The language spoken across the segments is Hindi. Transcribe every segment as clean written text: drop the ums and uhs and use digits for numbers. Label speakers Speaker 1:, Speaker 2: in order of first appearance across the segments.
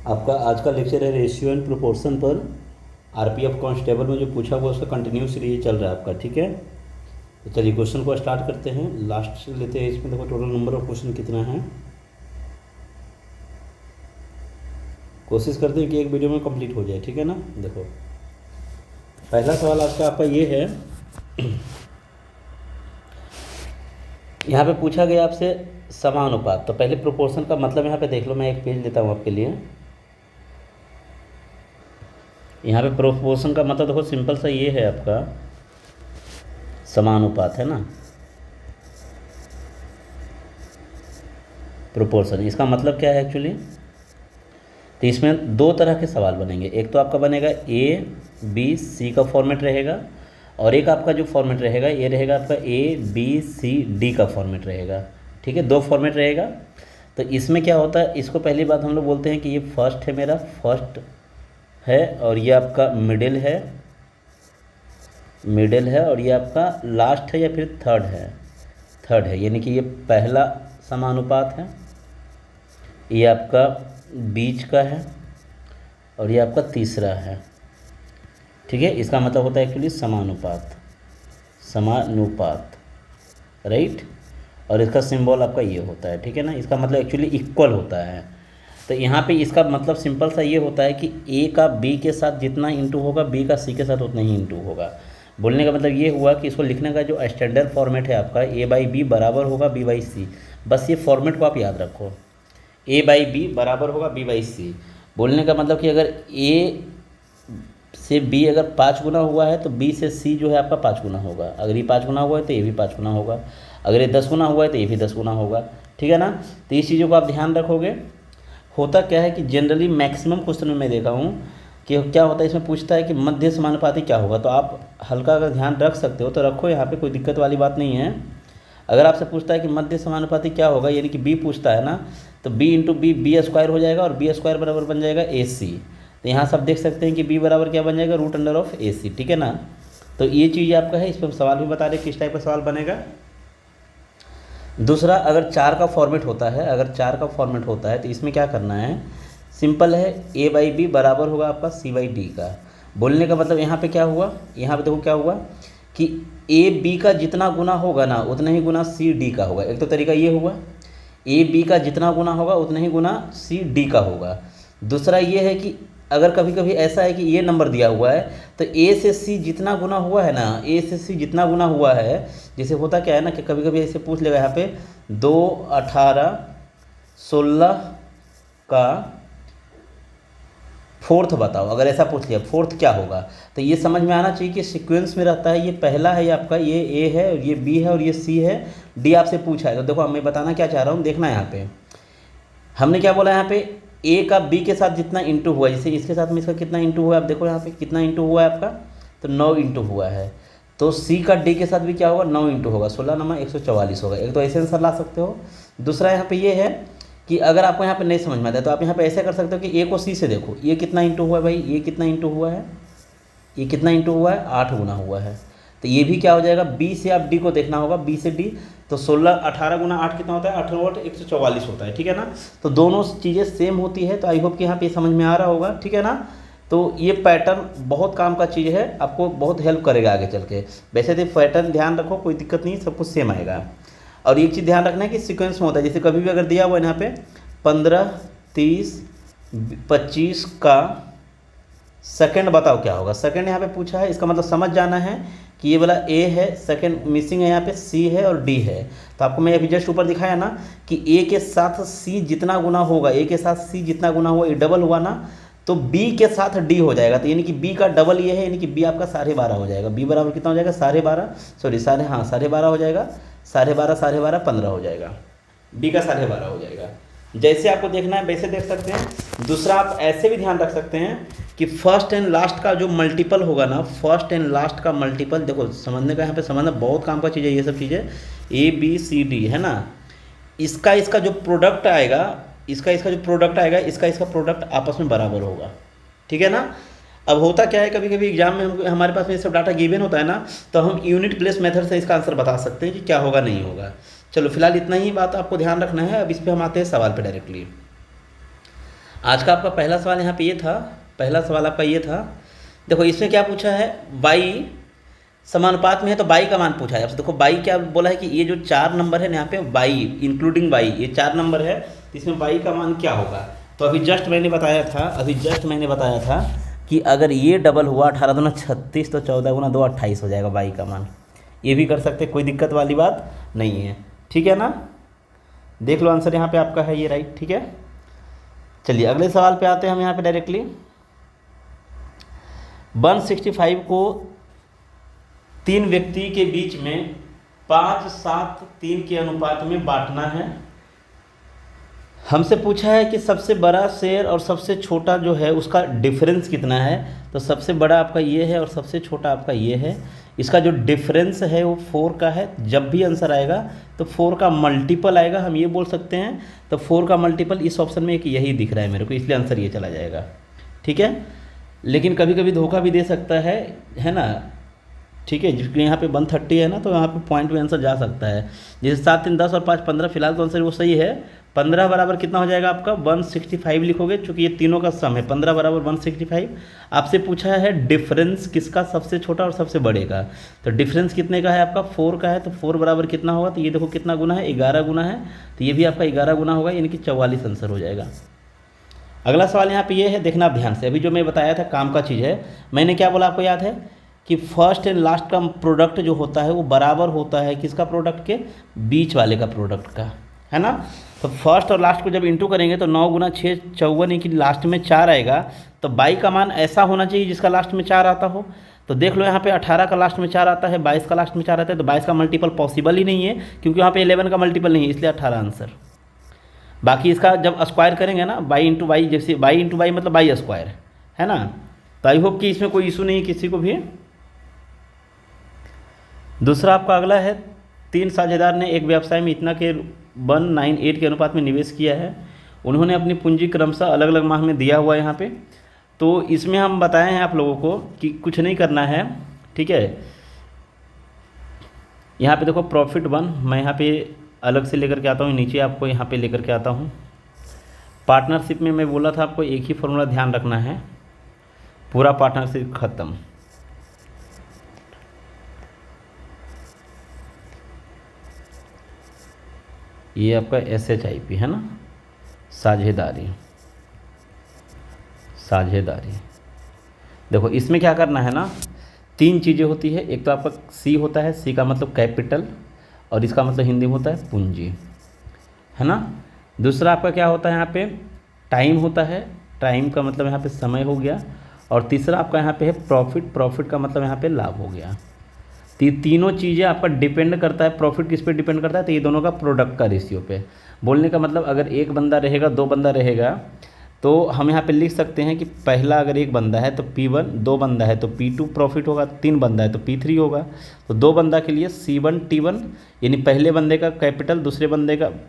Speaker 1: आपका आज का लेक्चर है रेशियो एंड प्रोपोर्शन पर। आरपीएफ कांस्टेबल में जो पूछा हुआ उसका कंटिन्यू सीरीज चल रहा है आपका, ठीक है। तो चलिए क्वेश्चन को स्टार्ट करते हैं, लास्ट से लेते हैं। इसमें देखो टोटल नंबर ऑफ क्वेश्चन कितना है, कोशिश करते हैं कि एक वीडियो में कंप्लीट हो जाए, ठीक है ना। देखो पहला सवाल आज का आपका ये है, यहाँ पे पूछा गया आपसे समानुपात। तो पहले प्रोपोर्शन का मतलब यहाँ पे देख लो, मैं एक पेज लेता हूँ आपके लिए। यहाँ पे प्रोपोर्शन का मतलब देखो सिंपल सा ये है आपका समानुपात, है ना। प्रोपोर्शन इसका मतलब क्या है एक्चुअली। तो इसमें दो तरह के सवाल बनेंगे। एक तो आपका बनेगा ए बी सी का फॉर्मेट रहेगा, और एक आपका जो फॉर्मेट रहेगा ये रहेगा आपका ए बी सी डी का फॉर्मेट रहेगा, ठीक है। दो फॉर्मेट रहेगा। तो इसमें क्या होता है, इसको पहली बात हम लोग बोलते हैं कि ये फर्स्ट है, मेरा फर्स्ट है, और ये आपका मिडिल है, और ये आपका लास्ट है या फिर थर्ड है, यानी कि ये पहला समानुपात है, ये आपका बीच का है, और ये आपका तीसरा है, ठीक है। इसका मतलब होता है एक्चुअली समानुपात, राइट। और इसका सिंबल आपका ये होता है, ठीक है ना। इसका मतलब एक्चुअली इक्वल होता है। तो यहाँ पे इसका मतलब सिंपल सा ये होता है कि ए का बी के साथ जितना इंटू होगा बी का सी के साथ उतना ही इंटू होगा। बोलने का मतलब ये हुआ कि इसको लिखने का जो स्टैंडर्ड फॉर्मेट है आपका ए बाई बी बराबर होगा बी बाई सी। बस ये फॉर्मेट को आप याद रखो, ए बाई बी बराबर होगा बी बाई सी। बोलने का मतलब कि अगर ए से बी अगर 5 गुना हुआ है तो बी से सी जो है आपका 5 गुना होगा। अगर ये 5 गुना हुआ है तो ये भी 5 गुना होगा। अगर ये 10 गुना हुआ है तो ये भी 10 गुना होगा, ठीक है ना। तो इस चीज़ों को आप ध्यान रखोगे। होता क्या है कि जनरली मैक्सिमम क्वेश्चन में मैं देखा हूँ कि क्या होता है, इसमें पूछता है कि मध्य समानुपाती क्या होगा। तो आप हल्का अगर ध्यान रख सकते हो तो रखो, यहाँ पे कोई दिक्कत वाली बात नहीं है। अगर आपसे पूछता है कि मध्य समानुपाती क्या होगा, यानी कि बी पूछता है ना, तो B into B B square हो जाएगा, और बी स्क्वायर बराबर बन जाएगा ए सी। तो यहाँ सब देख सकते हैं कि बी बराबर क्या बन जाएगा, रूट अंडर ऑफ ए सी, ठीक है ना। तो ये चीज़ आपका है। इस पर सवाल भी बता रहे किस टाइप का सवाल बनेगा। दूसरा, अगर 4 का फॉर्मेट होता है तो इसमें क्या करना है, सिंपल है। ए बाई बी बराबर होगा आपका सी बाई डी का। बोलने का मतलब यहाँ पे क्या हुआ, यहाँ पे देखो क्या हुआ कि ए बी का जितना गुना होगा ना उतना ही गुना सी डी का होगा। एक तो तरीका ये हुआ, ए बी का जितना गुना होगा उतना ही गुना सी डी का होगा। दूसरा ये है कि अगर कभी कभी ऐसा है कि ये नंबर दिया हुआ है तो ए से सी जितना गुना हुआ है ना, ए से सी जितना गुना हुआ है, जैसे होता क्या है ना कि कभी कभी ऐसे पूछ लेगा यहाँ पे 2, 18, 16 का फोर्थ बताओ। अगर ऐसा पूछ लिया फोर्थ क्या होगा, तो ये समझ में आना चाहिए कि सीक्वेंस में रहता है। ये पहला है, ये आपका ये ए है, और ये बी है, और ये सी है, डी आपसे पूछा है। तो देखो मैं बताना क्या चाह रहा हूँ, देखना यहाँ पे हमने क्या बोला। यहाँ पे ए का बी के साथ जितना इंटू हुआ, जैसे इसके साथ में इसका कितना इंटू हुआ है, आप देखो यहाँ पे कितना इंटू हुआ है आपका, तो 9 इंटू हुआ है। तो सी का डी के साथ भी क्या होगा, 9 इंटू होगा, 16 9 144 होगा। एक तो ऐसे आंसर ला सकते हो। दूसरा यहाँ पे ये है कि अगर आपको यहाँ पे नहीं समझ में आता है तो आप यहाँ पे ऐसे कर सकते हो कि ए को सी से देखो, ये कितना इंटू हुआ है भाई, ये कितना इंटू हुआ है, ये कितना इंटू हुआ है, 8 गुना हुआ है। तो ये भी क्या हो जाएगा, बी से आप डी को देखना होगा, बी से डी। तो 16 18 गुना 8 कितना होता है, 18 8 144 होता है, ठीक है ना। तो दोनों चीज़ें सेम होती है। तो आई होप कि यहाँ पे समझ में आ रहा होगा, ठीक है ना। तो ये पैटर्न बहुत काम का चीज़ है, आपको बहुत हेल्प करेगा आगे चल के। वैसे तो पैटर्न ध्यान रखो, कोई दिक्कत नहीं, सब कुछ सेम आएगा। और एक चीज़ ध्यान रखना है कि सीक्वेंस में होता है। जैसे कभी भी अगर दिया हुआ है यहाँ पे 15 30 25 का सेकंड बताओ क्या होगा, सेकंड यहाँ पे पूछा है, इसका मतलब समझ जाना है कि ये वाला ए है, सेकंड मिसिंग है, यहाँ पे सी है और डी है। तो आपको मैं अभी जस्ट ऊपर दिखाया ना कि ए के साथ सी जितना गुना होगा, ए के साथ सी जितना गुना हुआ, ये डबल हुआ ना, तो बी के साथ डी हो जाएगा। तो यानी कि बी का डबल ये है, यानी कि बी आपका 12.5 हो जाएगा। बी बराबर कितना हो जाएगा, 12.5, सॉरी 12.5 हो जाएगा, 12.5 15 हो जाएगा, बी का 12.5 हो जाएगा। जैसे आपको देखना है वैसे देख सकते हैं। दूसरा आप ऐसे भी ध्यान रख सकते हैं कि फर्स्ट एंड लास्ट का जो मल्टीपल होगा ना, फर्स्ट एंड लास्ट का मल्टीपल, देखो समझने का यहाँ पे समझना बहुत काम का चीज़ है ये सब चीज़ें। ए बी सी डी है ना, इसका जो प्रोडक्ट आएगा, इसका इसका प्रोडक्ट आपस में बराबर होगा, ठीक है ना। अब होता क्या है, कभी कभी एग्जाम में हमारे पास में सब डाटा गिवन होता है ना, तो हम यूनिट प्लेस मेथड से इसका आंसर बता सकते हैं कि क्या होगा नहीं होगा। चलो फिलहाल इतना ही बात आपको ध्यान रखना है। अब इस पर हम आते हैं सवाल पे डायरेक्टली। आज का आपका पहला सवाल यहाँ पे ये था, पहला सवाल आपका ये था। देखो इसमें क्या पूछा है, बाई समानुपात में है तो बाई का मान पूछा है आपसे। देखो बाई क्या बोला है कि ये जो 4 नंबर है ना यहाँ पे बाई इंक्लूडिंग बाई, ये 4 नंबर है, तो इसमें बाई का मान क्या होगा। तो अभी जस्ट मैंने बताया था कि अगर ये डबल हुआ 18 दूना 36 तो 14 गुना 2 28 हो जाएगा बाई का मान। ये भी कर सकते, कोई दिक्कत वाली बात नहीं है, ठीक है ना। देख लो आंसर यहाँ पे आपका है ये राइट, ठीक है। चलिए अगले सवाल पे आते हैं हम यहाँ पे डायरेक्टली। 165 को 3 व्यक्ति के बीच में 5-7-3 के अनुपात में बांटना है। हमसे पूछा है कि सबसे बड़ा शेयर और सबसे छोटा जो है उसका डिफरेंस कितना है। तो सबसे बड़ा आपका ये है और सबसे छोटा आपका ये है। इसका जो डिफरेंस है वो 4 का है। जब भी आंसर आएगा तो 4 का मल्टीपल आएगा, हम ये बोल सकते हैं। तो 4 का मल्टीपल इस ऑप्शन में एक यही दिख रहा है मेरे को, इसलिए आंसर ये चला जाएगा, ठीक है। लेकिन कभी कभी धोखा भी दे सकता है ना, ठीक है। जिसके यहाँ पे 130 है ना, तो यहाँ पे पॉइंट में आंसर जा सकता है। जैसे 7 3 10 और 5 15, फिलहाल तो आंसर वो सही है। 15 बराबर कितना हो जाएगा आपका 165 लिखोगे, चूँकि ये तीनों का सम है। 15 बराबर 165। आपसे पूछा है डिफरेंस किसका, सबसे छोटा और सबसे बड़े का। तो डिफरेंस कितने का है आपका 4 का है। तो 4 बराबर कितना होगा, तो ये देखो कितना गुना है 11 गुना है। तो ये भी आपका 11 गुना होगा, यानी कि 44 आंसर हो जाएगा। अगला सवाल यहाँ पे ये है, देखना आप ध्यान से। अभी जो मैं बताया था काम का चीज़ है, मैंने क्या बोला आपको याद है कि फर्स्ट एंड लास्ट का प्रोडक्ट जो होता है वो बराबर होता है किसका, प्रोडक्ट के बीच वाले का प्रोडक्ट का, है ना। तो फर्स्ट और लास्ट को जब इंटू करेंगे तो 9 गुना 6 54, कि लास्ट में 4 आएगा। तो बाई का मान ऐसा होना चाहिए जिसका लास्ट में 4 आता हो। तो देख लो यहाँ पे 18 का लास्ट में 4 आता है, 22 का लास्ट में 4 आता है। तो 22 का मल्टीपल पॉसिबल ही नहीं है, क्योंकि वहाँ पे 11 का मल्टीपल नहीं है, इसलिए 18 आंसर। बाकी इसका जब स्क्वायर करेंगे ना, बाई इंटू बाई, जैसे बाई इंटू बाई मतलब बाई स्क्वायर, है ना। तो आई होप कि इसमें कोई इशू नहीं है किसी को भी। दूसरा आपका अगला है, 3 साझेदार ने एक व्यवसाय में इतना के 198 के अनुपात में निवेश किया है। उन्होंने अपनी पूंजी क्रमशः अलग अलग माह में दिया हुआ है यहाँ पे। तो इसमें हम बताए हैं आप लोगों को कि कुछ नहीं करना है, ठीक है। यहाँ पे देखो प्रॉफिट 1, मैं यहाँ पे अलग से लेकर के आता हूँ, नीचे आपको यहाँ पे लेकर के आता हूँ। पार्टनरशिप में मैं बोला था आपको एक ही फॉर्मूला ध्यान रखना है, पूरा पार्टनरशिप ख़त्म। ये आपका SHIP है ना, साझेदारी। देखो इसमें क्या करना है ना, 3 चीज़ें होती है। एक तो आपका C होता है, C का मतलब कैपिटल, और इसका मतलब हिंदी में होता है पूंजी, है ना। दूसरा आपका क्या होता है यहाँ पे, टाइम होता है, टाइम का मतलब यहाँ पे समय हो गया। और तीसरा आपका यहाँ पे है प्रॉफिट का मतलब यहाँ पे लाभ हो गया। तो ये तीनों चीज़ें आपका डिपेंड करता है, प्रॉफिट किस पे डिपेंड करता है, तो ये दोनों का प्रोडक्ट का रेशियो पे। बोलने का मतलब अगर एक बंदा रहेगा 2 बंदा रहेगा, तो हम यहाँ पे लिख सकते हैं कि पहला अगर एक बंदा है तो P1, 2 बंदा है तो P2 प्रॉफिट होगा, 3 बंदा है तो P3 होगा। तो 2 बंदा के लिए C1 T1, यानी पहले बंदे का कैपिटल,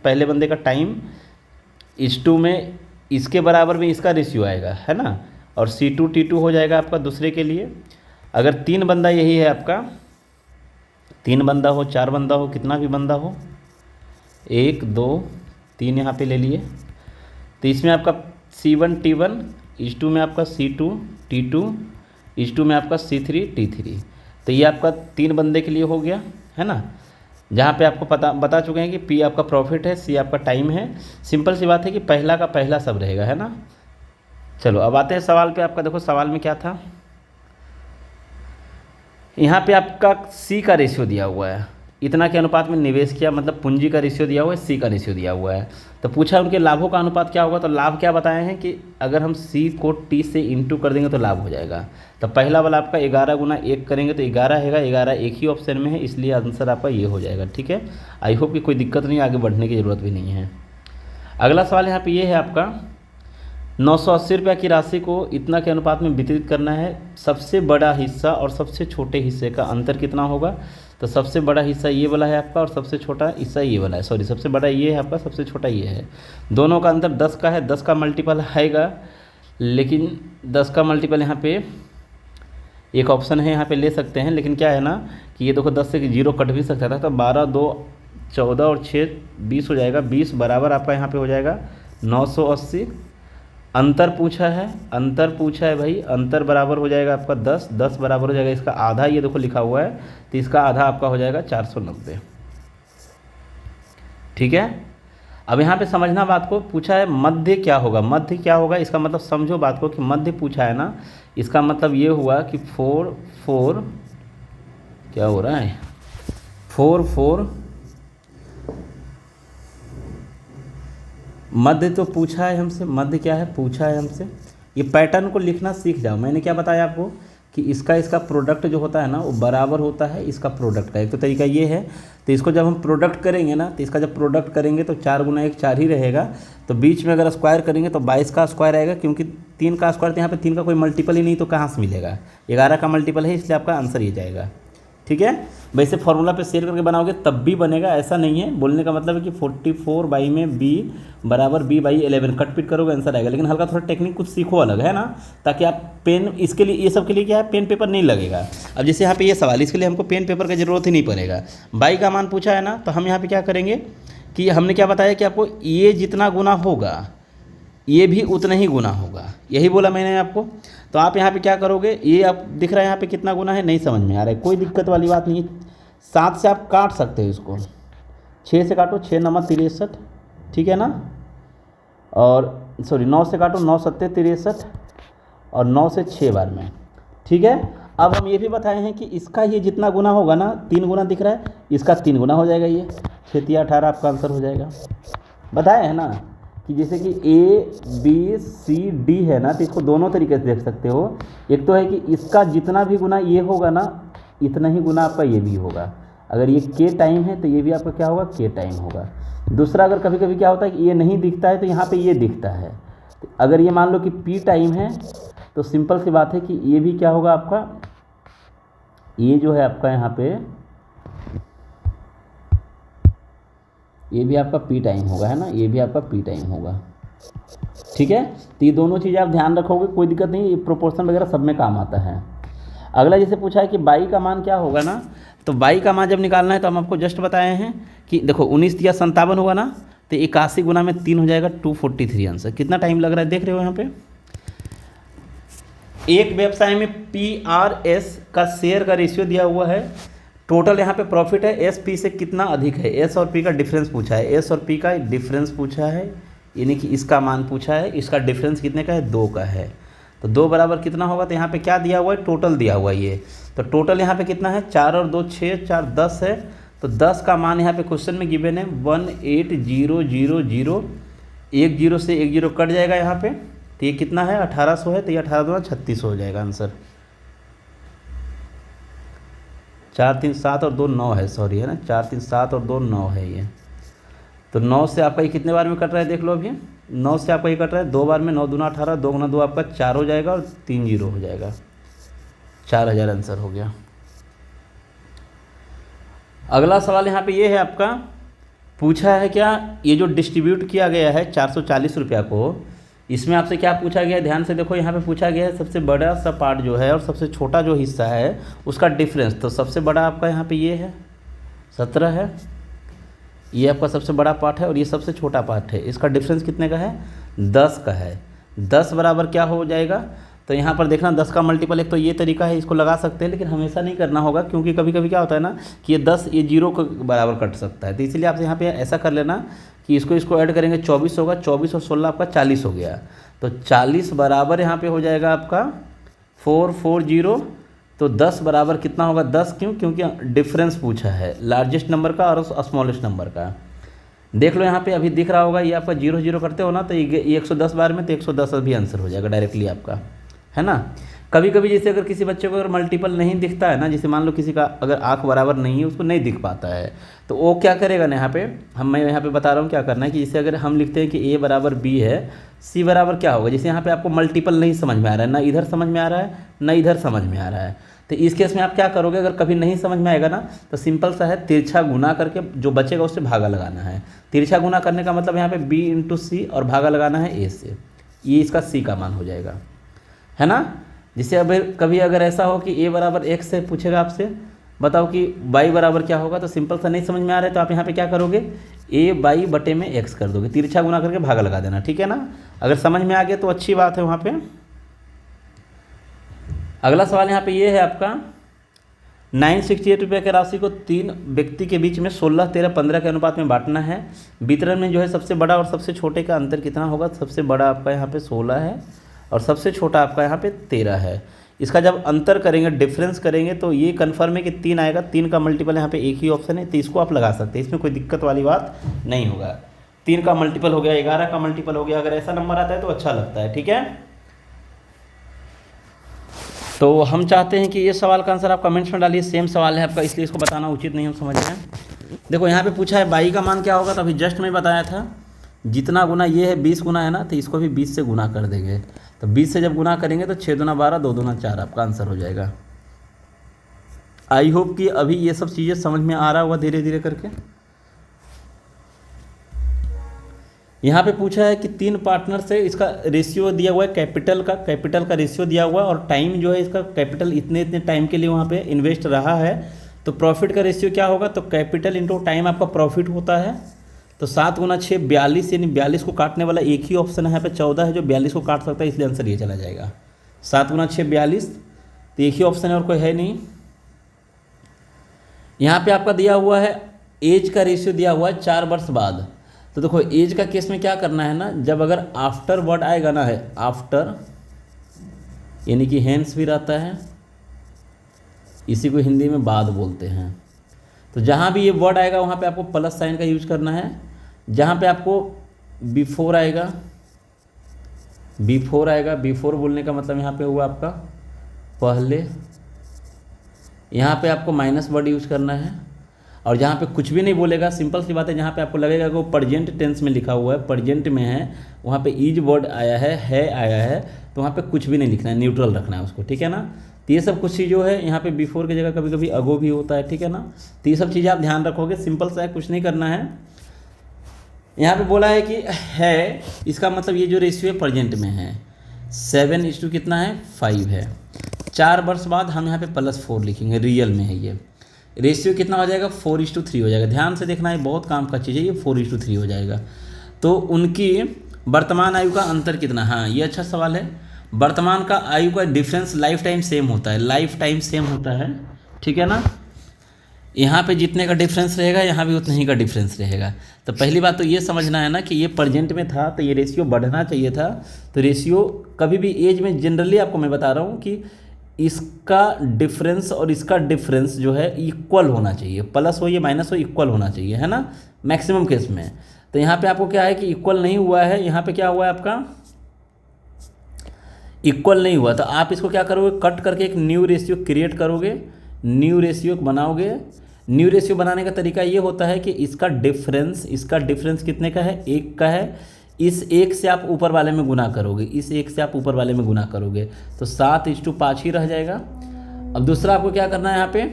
Speaker 1: पहले बंदे का टाइम, इस 2 में इसके बराबर में इसका रेशियो आएगा, है ना। और C2 T2 हो जाएगा आपका दूसरे के लिए। अगर 3 बंदा यही है आपका, 3 बंदा हो, 4 बंदा हो, कितना भी बंदा हो, 1 2 3 यहाँ पे ले लिए। तो इसमें आपका C1 T1, इस 2 में आपका C2 T2, इस 2 में आपका C3 T3। तो ये आपका 3 बंदे के लिए हो गया, है ना। जहाँ पे आपको बता चुके हैं कि P आपका प्रॉफिट है, C आपका टाइम है। सिंपल सी बात है कि पहला का पहला सब रहेगा, है ना। चलो अब आते हैं सवाल पे। आपका देखो सवाल में क्या था, यहाँ पे आपका C का रेशियो दिया हुआ है, इतना के अनुपात में निवेश किया, मतलब पूंजी का रेशियो दिया हुआ है, C का रेशियो दिया हुआ है। तो पूछा उनके लाभों का अनुपात क्या होगा। तो लाभ क्या बताए हैं कि अगर हम C को T से इंटू कर देंगे तो लाभ हो जाएगा। तो पहला वाला आपका 11 गुना 1 करेंगे तो 11 है, 11 एक ही ऑप्शन में है, इसलिए आंसर आपका ये हो जाएगा, ठीक है। आई होप कि कोई दिक्कत नहीं, आगे बढ़ने की ज़रूरत भी नहीं है। अगला सवाल यहाँ पर ये है आपका, 980 रुपये की राशि को इतना के अनुपात में वितरित करना है। सबसे बड़ा हिस्सा और सबसे छोटे हिस्से का अंतर कितना होगा। तो सबसे बड़ा हिस्सा ये वाला है आपका और सबसे छोटा हिस्सा ये वाला है, सॉरी सबसे बड़ा ये है आपका, सबसे छोटा ये है। दोनों का अंतर 10 का है, 10 का मल्टीपल आएगा, लेकिन 10 का मल्टीपल यहाँ पे एक ऑप्शन है, यहाँ पे ले सकते हैं। लेकिन क्या है ना कि ये देखो 10 से 0 कट भी सकता था। तो 12 2 14 और 6 20 हो जाएगा। 20 बराबर आपका यहाँ पे हो जाएगा 980 अंतर पूछा है, अंतर पूछा है भाई, अंतर बराबर हो जाएगा आपका 10, 10 बराबर हो जाएगा इसका आधा, ये देखो लिखा हुआ है, तो इसका आधा आपका हो जाएगा 490। ठीक है। अब यहाँ पे समझना बात को, पूछा है मध्य क्या होगा, मध्य क्या होगा, इसका मतलब समझो बात को कि मध्य पूछा है ना, इसका मतलब ये हुआ कि 4 4 क्या हो रहा है, 4 4 मध्य तो पूछा है हमसे, मध्य क्या है पूछा है हमसे। ये पैटर्न को लिखना सीख जाओ। मैंने क्या बताया आपको कि इसका प्रोडक्ट जो होता है ना वो बराबर होता है इसका प्रोडक्ट का। एक तो तरीका ये है, तो इसको जब हम प्रोडक्ट करेंगे ना, तो इसका जब प्रोडक्ट करेंगे तो 4 गुना 1 4 ही रहेगा, तो बीच में अगर स्क्वायर करेंगे तो 22 का स्क्वायर आएगा, क्योंकि 3 का स्क्वायर, तो यहाँ पे 3 का कोई मल्टीपल ही नहीं, तो कहाँ से मिलेगा, 11 का मल्टीपल है, इसलिए आपका आंसर ये जाएगा। ठीक है। वैसे फॉर्मूला पे शेयर करके बनाओगे तब भी बनेगा, ऐसा नहीं है। बोलने का मतलब है कि 44 बाई में b बराबर b बाई 11 कट पिट करोगे आंसर आएगा, लेकिन हल्का थोड़ा टेक्निक कुछ सीखो अलग, है ना, ताकि आप पेन, इसके लिए ये सब के लिए क्या है, पेन पेपर नहीं लगेगा। अब जैसे यहाँ पे ये सवाल, इसके लिए हमको पेन पेपर की ज़रूरत ही नहीं पड़ेगा। बाई का मान पूछा है ना, तो हम यहाँ पर क्या करेंगे कि हमने क्या बताया कि आपको ये जितना गुना होगा ये भी उतना ही गुना होगा, यही बोला मैंने आपको। तो आप यहाँ पे क्या करोगे, ये आप दिख रहा है यहाँ पे कितना गुना है, नहीं समझ में आ रहा है, कोई दिक्कत वाली बात नहीं है। 7 से आप काट सकते हो इसको, 6 से काटो, 6 9 63, ठीक है ना, और सॉरी 9 से काटो, 9 7 63, और 9 से 6 बार में। ठीक है। अब हम ये भी बताए हैं कि इसका ये जितना गुना होगा ना, 3 गुना दिख रहा है, इसका 3 गुना हो जाएगा, ये 6 3 18 आपका आंसर हो जाएगा। बताए हैं ना कि जैसे कि A B C D है ना, तो इसको दोनों तरीके से देख सकते हो। एक तो है कि इसका जितना भी गुना ये होगा ना, इतना ही गुना आपका ये भी होगा। अगर ये K टाइम है तो ये भी आपका क्या होगा, K टाइम होगा। दूसरा, अगर कभी कभी क्या होता है कि ये नहीं दिखता है तो यहाँ पे ये दिखता है, तो अगर ये मान लो कि P टाइम है तो सिंपल सी बात है कि ये भी क्या होगा आपका, ये जो है आपका यहाँ पे, ये भी आपका P टाइम होगा, है ना, ये भी आपका P टाइम होगा। ठीक है। तो ये दोनों चीज़ें आप ध्यान रखोगे, कोई दिक्कत नहीं, ये प्रोपोर्शन वगैरह सब में काम आता है। अगला जैसे पूछा है कि बाई का मान क्या होगा ना, तो बाई का मान जब निकालना है तो हम आपको जस्ट बताए हैं कि देखो 19 या 57 होगा ना, तो 81 गुना में 3 हो जाएगा, 243 आंसर। कितना टाइम लग रहा है देख रहे हो यहाँ पे। एक व्यवसाय में PRS का शेयर का रेशियो दिया हुआ है, टोटल यहाँ पे प्रॉफिट है, एस पी से कितना अधिक है, एस और पी का डिफरेंस पूछा है, एस और पी का डिफरेंस पूछा है, यानी कि इसका मान पूछा है, इसका डिफरेंस कितने का है, 2 का है। तो 2 बराबर कितना होगा, तो यहाँ पे क्या दिया हुआ है, टोटल दिया हुआ है ये, तो टोटल यहाँ पे कितना है, 4 और 2 6, 4 10 है, तो 10 का मान यहाँ पे क्वेश्चन में गिवन है 18000, 1 0 से 1 0 कट जाएगा यहाँ पे, तो ये कितना है 1800 है, तो ये 18 2 3600 हो जाएगा आंसर। 4 3 7 और 2 9 है, सॉरी है ना, 4 3 7 और 2 9 है ये, तो 9 से आपका ये कितने बार में कट रहा है देख लो अभी, 9 से आपका ये कट रहा है 2 बार में, 9 दूना 18, 2 गुना 2 आपका 4 हो जाएगा, और 3 0 हो जाएगा, 4000 आंसर हो गया। अगला सवाल यहाँ पे ये है आपका, पूछा है क्या, ये जो डिस्ट्रीब्यूट किया गया है 440 रुपया को, इसमें आपसे क्या पूछा गया है, ध्यान से देखो। यहाँ पे पूछा गया है सबसे बड़ा सा पार्ट जो है और सबसे छोटा जो हिस्सा है उसका डिफरेंस, तो सबसे बड़ा आपका यहाँ पे ये है 17 है, ये आपका सबसे बड़ा पार्ट है, और ये सबसे छोटा पार्ट है, इसका डिफरेंस कितने का है, 10 का है। 10 बराबर क्या हो जाएगा, तो यहाँ पर देखना 10 का मल्टीपल, एक तो ये तरीका है, इसको लगा सकते हैं, लेकिन हमेशा नहीं करना होगा, क्योंकि कभी कभी क्या होता है ना कि ये 10 ये 0 के बराबर कट सकता है, तो इसलिए आप यहाँ पे ऐसा कर लेना कि इसको ऐड करेंगे 24 होगा, 24 और 16 आपका 40 हो गया, तो 40 बराबर यहाँ पे हो जाएगा आपका 440, तो 10 बराबर कितना होगा, 10 क्यों, क्योंकि डिफरेंस पूछा है लार्जेस्ट नंबर का और स्मॉलेस्ट नंबर का। देख लो यहाँ पे अभी दिख रहा होगा, ये आपका 0 0 करते हो ना, तो ये 110 बार में, तो 110 भी आंसर हो जाएगा डायरेक्टली आपका, है ना। कभी कभी जैसे अगर किसी बच्चे को अगर मल्टीपल नहीं दिखता है ना, जैसे मान लो किसी का अगर आँख बराबर नहीं है, उसको नहीं दिख पाता है, तो वो क्या करेगा ना, यहाँ पे मैं यहाँ पे बता रहा हूँ क्या करना है, कि जैसे अगर हम लिखते हैं कि A बराबर B है, C बराबर क्या होगा, जैसे यहाँ पे आपको मल्टीपल नहीं समझ में आ रहा है, ना इधर समझ में आ रहा है ना इधर समझ में आ रहा है, तो इस केस में आप क्या करोगे, अगर कभी नहीं समझ में आएगा ना, तो सिंपल सा है, तिरछा गुना करके जो बचेगा उससे भागा लगाना है। तिरछा गुना करने का मतलब यहाँ पे B इंटू C और भागा लगाना है A से, ये इसका C का मान हो जाएगा, है ना। जिससे अब कभी अगर ऐसा हो कि A बराबर x से पूछेगा आपसे, बताओ कि y बराबर क्या होगा, तो सिंपल सा नहीं समझ में आ रहा है, तो आप यहाँ पे क्या करोगे, A बाई बटे में x कर दोगे, तिरछा गुना करके भागा लगा देना, ठीक है ना। अगर समझ में आ गया तो अच्छी बात है वहाँ पे। अगला सवाल यहाँ पे ये है आपका 968 रुपये की राशि को 3 व्यक्ति के बीच में 16, 13, 15 के अनुपात में बांटना है। वितरण में जो है सबसे बड़ा और सबसे छोटे का अंतर कितना होगा? सबसे बड़ा आपका यहाँ पे 16 है और सबसे छोटा आपका यहाँ पे 13 है। इसका जब अंतर करेंगे, डिफरेंस करेंगे, तो ये कन्फर्म है कि 3 आएगा। 3 का मल्टीपल यहाँ पे एक ही ऑप्शन है, तो इसको आप लगा सकते हैं, इसमें कोई दिक्कत वाली बात नहीं होगा। 3 का मल्टीपल हो गया, 11 का मल्टीपल हो गया, अगर ऐसा नंबर आता है तो अच्छा लगता है। ठीक है, तो हम चाहते हैं कि ये सवाल का आंसर आप कमेंट्स में डालिए। सेम सवाल है आपका, इसलिए इसको बताना उचित नहीं हम समझ रहे हैं। देखो यहाँ पे पूछा है बाई का मान क्या होगा, तो अभी जस्ट मैं बताया था जितना गुना ये है 20 गुना है ना, तो इसको भी 20 से गुना कर देंगे। तो 20 से जब गुना करेंगे तो 6 दूना 12, 2 दूना 4 आपका आंसर हो जाएगा। आई होप कि अभी ये सब चीज़ें समझ में आ रहा होगा धीरे धीरे करके। यहाँ पे पूछा है कि 3 पार्टनर से इसका रेशियो दिया हुआ है, कैपिटल का रेशियो दिया हुआ है, और टाइम जो है इसका कैपिटल इतने टाइम के लिए वहाँ पे इन्वेस्ट रहा है। तो प्रॉफिट का रेशियो क्या होगा? तो कैपिटल इंटू टाइम आपका प्रॉफिट होता है। तो 7 गुना 6 42, यानी 42 को काटने वाला एक ही ऑप्शन है यहाँ पे 14 है जो 42 को काट सकता है, इसलिए आंसर ये चला जाएगा। 7 गुना 6 42, तो एक ही ऑप्शन है और कोई है नहीं। यहाँ पे आपका दिया हुआ है एज का रेशियो दिया हुआ है 4 वर्ष बाद। तो देखो एज का केस में क्या करना है ना, जब अगर आफ्टर वर्ड आएगा ना, है आफ्टर यानी कि हेंस भी रहता है, इसी को हिंदी में बाद बोलते हैं। तो जहाँ भी ये वर्ड आएगा वहाँ पे आपको प्लस साइन का यूज करना है। जहाँ पे आपको बिफोर आएगा, बिफोर बोलने का मतलब यहाँ पे हुआ आपका पहले। यहाँ पे आपको माइनस वर्ड यूज करना है। और जहाँ पे कुछ भी नहीं बोलेगा, सिंपल सी बात है, जहाँ पे आपको लगेगा कि वो प्रेजेंट टेंस में लिखा हुआ है, प्रेजेंट में है, वहाँ पे इज वर्ड आया है आया है, तो वहाँ पे कुछ भी नहीं लिखना है, न्यूट्रल रखना है उसको। ठीक है ना, तो ये सब कुछ चीज़ जो है यहाँ पे बिफोर की जगह कभी कभी अगो भी होता है। ठीक है ना, तो ये सब चीज़ें आप ध्यान रखोगे, सिंपल सा है, कुछ नहीं करना है। यहाँ पे बोला है कि है, इसका मतलब ये जो रेशियो है प्रेजेंट में है, 7:, कितना है 5 है। 4 वर्ष बाद हम यहाँ पे +4 लिखेंगे, रियल में है ये। रेशियो कितना हो जाएगा? 4:3 हो जाएगा। ध्यान से देखना है, बहुत काम का चीज़ है ये, 4:3 हो जाएगा। तो उनकी वर्तमान आयु का अंतर कितना? हाँ, ये अच्छा सवाल है। वर्तमान का आयु का डिफरेंस लाइफ टाइम सेम होता है, लाइफ टाइम सेम होता है। ठीक है ना, यहाँ पे जितने का डिफरेंस रहेगा यहाँ भी उतने ही का डिफरेंस रहेगा। तो पहली बात तो ये समझना है ना कि ये प्रेजेंट में था तो ये रेशियो बढ़ना चाहिए था। तो रेशियो कभी भी एज में जनरली आपको मैं बता रहा हूँ कि इसका डिफरेंस और इसका डिफरेंस जो है इक्वल होना चाहिए, प्लस हो या माइनस हो, इक्वल होना चाहिए, है ना, मैक्सिमम केस में। तो यहाँ पे आपको क्या है कि इक्वल नहीं हुआ है, यहाँ पे क्या हुआ है आपका इक्वल नहीं हुआ। तो आप इसको क्या करोगे, कट करके एक न्यू रेशियो क्रिएट करोगे, न्यू रेशियो बनाओगे। न्यू रेशियो बनाने का तरीका ये होता है कि इसका डिफरेंस कितने का है? 1 का है। इस 1 से आप ऊपर वाले में गुना करोगे, इस 1 से आप ऊपर वाले में गुना करोगे, तो 7:5 ही रह जाएगा। अब दूसरा आपको क्या करना है, यहाँ पे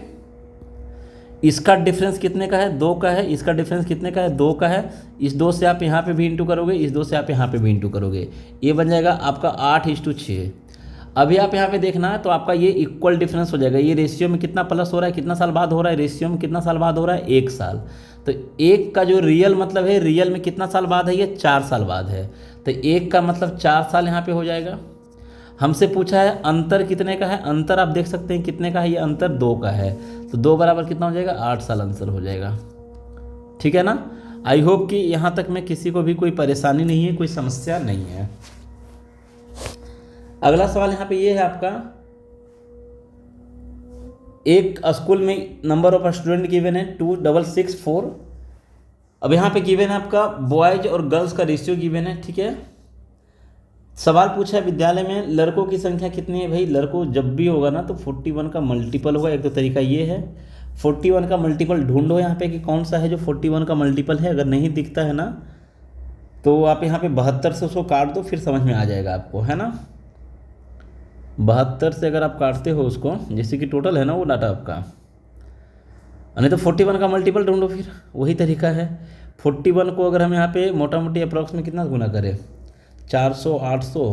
Speaker 1: इसका डिफरेंस कितने का है? 2 का है। इसका डिफरेंस कितने का है? 2 का है। इस 2 से आप यहाँ पे भी इंटू करोगे, इस 2 से आप यहाँ पे भी इंटू करोगे, ये बन जाएगा आपका 8:6। अभी आप यहाँ पे देखना है तो आपका ये इक्वल डिफरेंस हो जाएगा। ये रेशियो में कितना प्लस हो रहा है, कितना साल बाद हो रहा है? रेशियो में कितना साल बाद हो रहा है? 1 साल। तो 1 का जो रियल मतलब है, रियल में कितना साल बाद है? ये 4 साल बाद है। तो 1 का मतलब 4 साल यहाँ पे हो जाएगा। हमसे पूछा है अंतर कितने का है, अंतर आप देख सकते हैं कितने का है, ये अंतर 2 का है। तो 2 बराबर कितना हो जाएगा? 8 साल आंसर हो जाएगा। ठीक है ना, आई होप कि यहाँ तक में किसी को भी कोई परेशानी नहीं है, कोई समस्या नहीं है। अगला सवाल यहाँ पे ये है आपका, एक स्कूल में नंबर ऑफ स्टूडेंट गिवन है 2664। अब यहाँ पे गिवन है आपका बॉयज और गर्ल्स का रेशियो गिवन है। ठीक है, सवाल पूछा है विद्यालय में लड़कों की संख्या कितनी है। भाई लड़कों जब भी होगा ना तो 41 का मल्टीपल होगा। एक तो तरीका ये है, 41 का मल्टीपल ढूंढो यहाँ पे कि कौन सा है जो 41 का मल्टीपल है। अगर नहीं दिखता है ना तो आप यहाँ पे 72 से उसको काट दो, फिर समझ में आ जाएगा आपको, है ना। 72 से अगर आप काटते हो उसको, जैसे कि टोटल है ना वो डाटा आपका, नहीं तो 41 का मल्टीपल ढूंढो, फिर वही तरीका है। 41 को अगर हम यहाँ पे मोटा मोटी अप्रॉक्स में कितना गुना करें, 400, 800,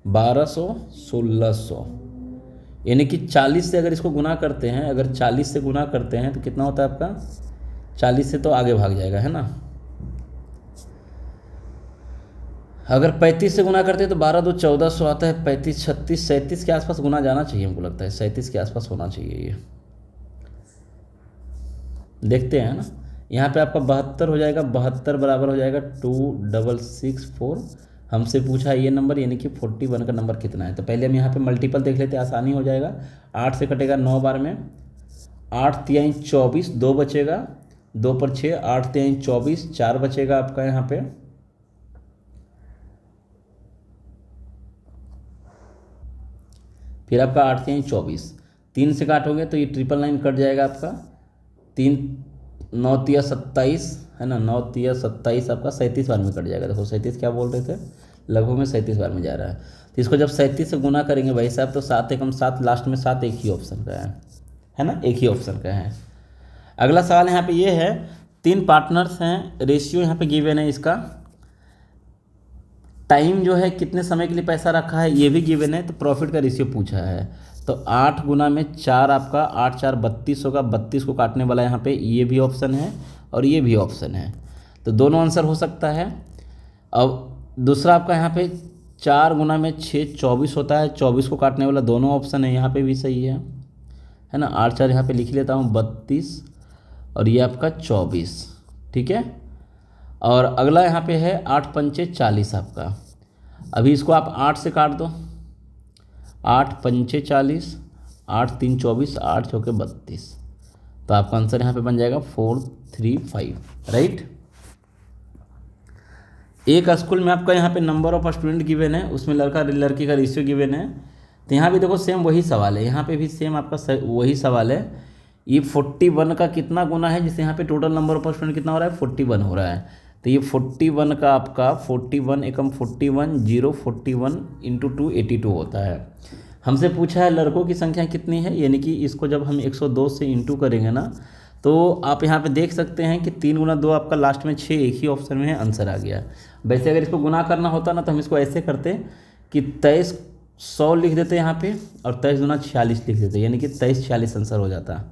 Speaker 1: 1200, 1600, यानी कि 40 से अगर इसको गुना करते हैं, अगर 40 से गुना करते हैं तो कितना होता है आपका, 40 से तो आगे भाग जाएगा, है ना। अगर 35 से गुना करते हैं तो 12 दो 1400 आता है, 35 36 37 के आसपास गुना जाना चाहिए, हमको लगता है 37 के आसपास होना चाहिए ये। देखते हैं ना, यहाँ पे आपका 72 हो जाएगा, 72 बराबर हो जाएगा 2664। हमसे पूछा ये नंबर, यानी कि 41 का नंबर कितना है। तो पहले हम यहाँ पे मल्टीपल देख लेते हैं, आसानी हो जाएगा। 8 से कटेगा 9 बार में, 8 तिहाई 24, 2 बचेगा, 2 पर 6, 8 तिहाई 24, 4 बचेगा आपका यहाँ पे। फिर आपका 8 तिहाई 24, 3 से काटोगे तो ये 999 कट जाएगा आपका। 3 9 तिया 27 है ना, 9 तिया 27 आपका 37 बार में कट जाएगा। देखो 37 क्या बोल रहे थे, लगभग में 37 बार में जा रहा है। तो इसको जब 37 से गुना करेंगे भाई साहब, तो 7 एकम 7, लास्ट में 7 एक ही ऑप्शन का है ना, एक ही ऑप्शन का है। अगला सवाल यहाँ पे ये है, 3 पार्टनर्स हैं, रेशियो यहाँ पे गिवन है इसका, टाइम जो है कितने समय के लिए पैसा रखा है ये भी गिवन है, तो प्रॉफिट का रेशियो पूछा है। तो 8 गुना में 4 आपका 8 4 32 होगा, 32 को काटने वाला यहाँ पे ये भी ऑप्शन है और ये भी ऑप्शन है, तो दोनों आंसर हो सकता है। अब दूसरा आपका यहाँ पे 4 गुना में 6 24 होता है, 24 को काटने वाला दोनों ऑप्शन है, यहाँ पे भी सही है ना। 8 4 यहाँ पे लिख लेता हूँ 32 और ये आपका 24, ठीक है। और अगला यहाँ पे है 8 पंचे 40 आपका। अभी इसको आप 8 से काट दो, 8 पंचे 40, 8 3 24, 8 चौके 32, तो आपका आंसर यहाँ पे बन जाएगा 435, राइट। एक स्कूल में आपका यहाँ पे नंबर ऑफ स्टूडेंट गिवन है, उसमें लड़का लड़की का रेशियो गिवन है। तो यहाँ भी देखो सेम वही सवाल है, यहाँ पे भी सेम आपका वही सवाल है। ये 41 का कितना गुना है, जिससे यहाँ पे टोटल नंबर ऑफ स्टूडेंट कितना हो रहा है, 41 हो रहा है। तो ये 41 का आपका 41 एकम 41 0 41 इंटू 2 82 होता है। हमसे पूछा है लड़कों की संख्या कितनी है, यानी कि इसको जब हम 102 से इंटू करेंगे ना, तो आप यहाँ पे देख सकते हैं कि 3 गुना 2 आपका लास्ट में 6 एक ही ऑप्शन में है, आंसर आ गया। वैसे अगर इसको गुना करना होता ना, तो हम इसको ऐसे करते कि 2300 लिख देते यहाँ पे और 23 गुना 46 लिख देते, यानी कि 23 46 आंसर हो जाता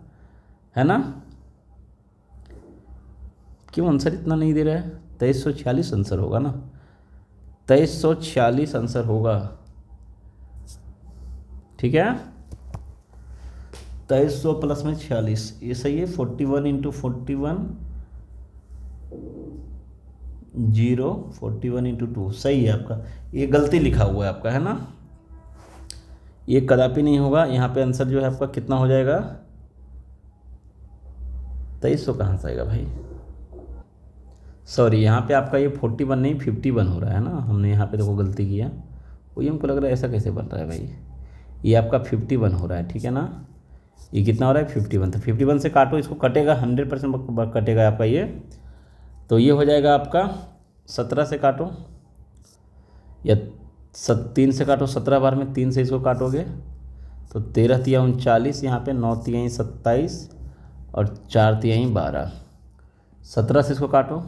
Speaker 1: है ना। क्यों आंसर इतना नहीं दे रहा है, 2346 आंसर होगा ना, 2346 आंसर होगा, ठीक है। 2300 प्लस में 46, ये सही है। 41 इंटू 41 0 41 इंटू 2 सही है आपका। ये गलती लिखा हुआ है आपका, है ना, ये कदापि नहीं होगा। यहाँ पे आंसर जो है आपका कितना हो जाएगा, 2300 कहाँ से आएगा भाई, सॉरी, यहाँ पे आपका ये 41 नहीं 51 हो रहा है ना, हमने यहाँ पे देखो गलती किया। वही हमको लग रहा है ऐसा कैसे बन रहा है भाई, ये आपका 51 हो रहा है, ठीक है ना। ये कितना हो रहा है 51, तो 51 से काटो, इसको कटेगा 100% कटेगा आपका ये। तो ये हो जाएगा आपका 17 से काटो या 3 से काटो, 17 बार में 3 से इसको काटोगे तो 13 तिया 39, यहाँ पे 9 तिहाई 27 और 4 तिहाई 12। 17 से इसको काटो,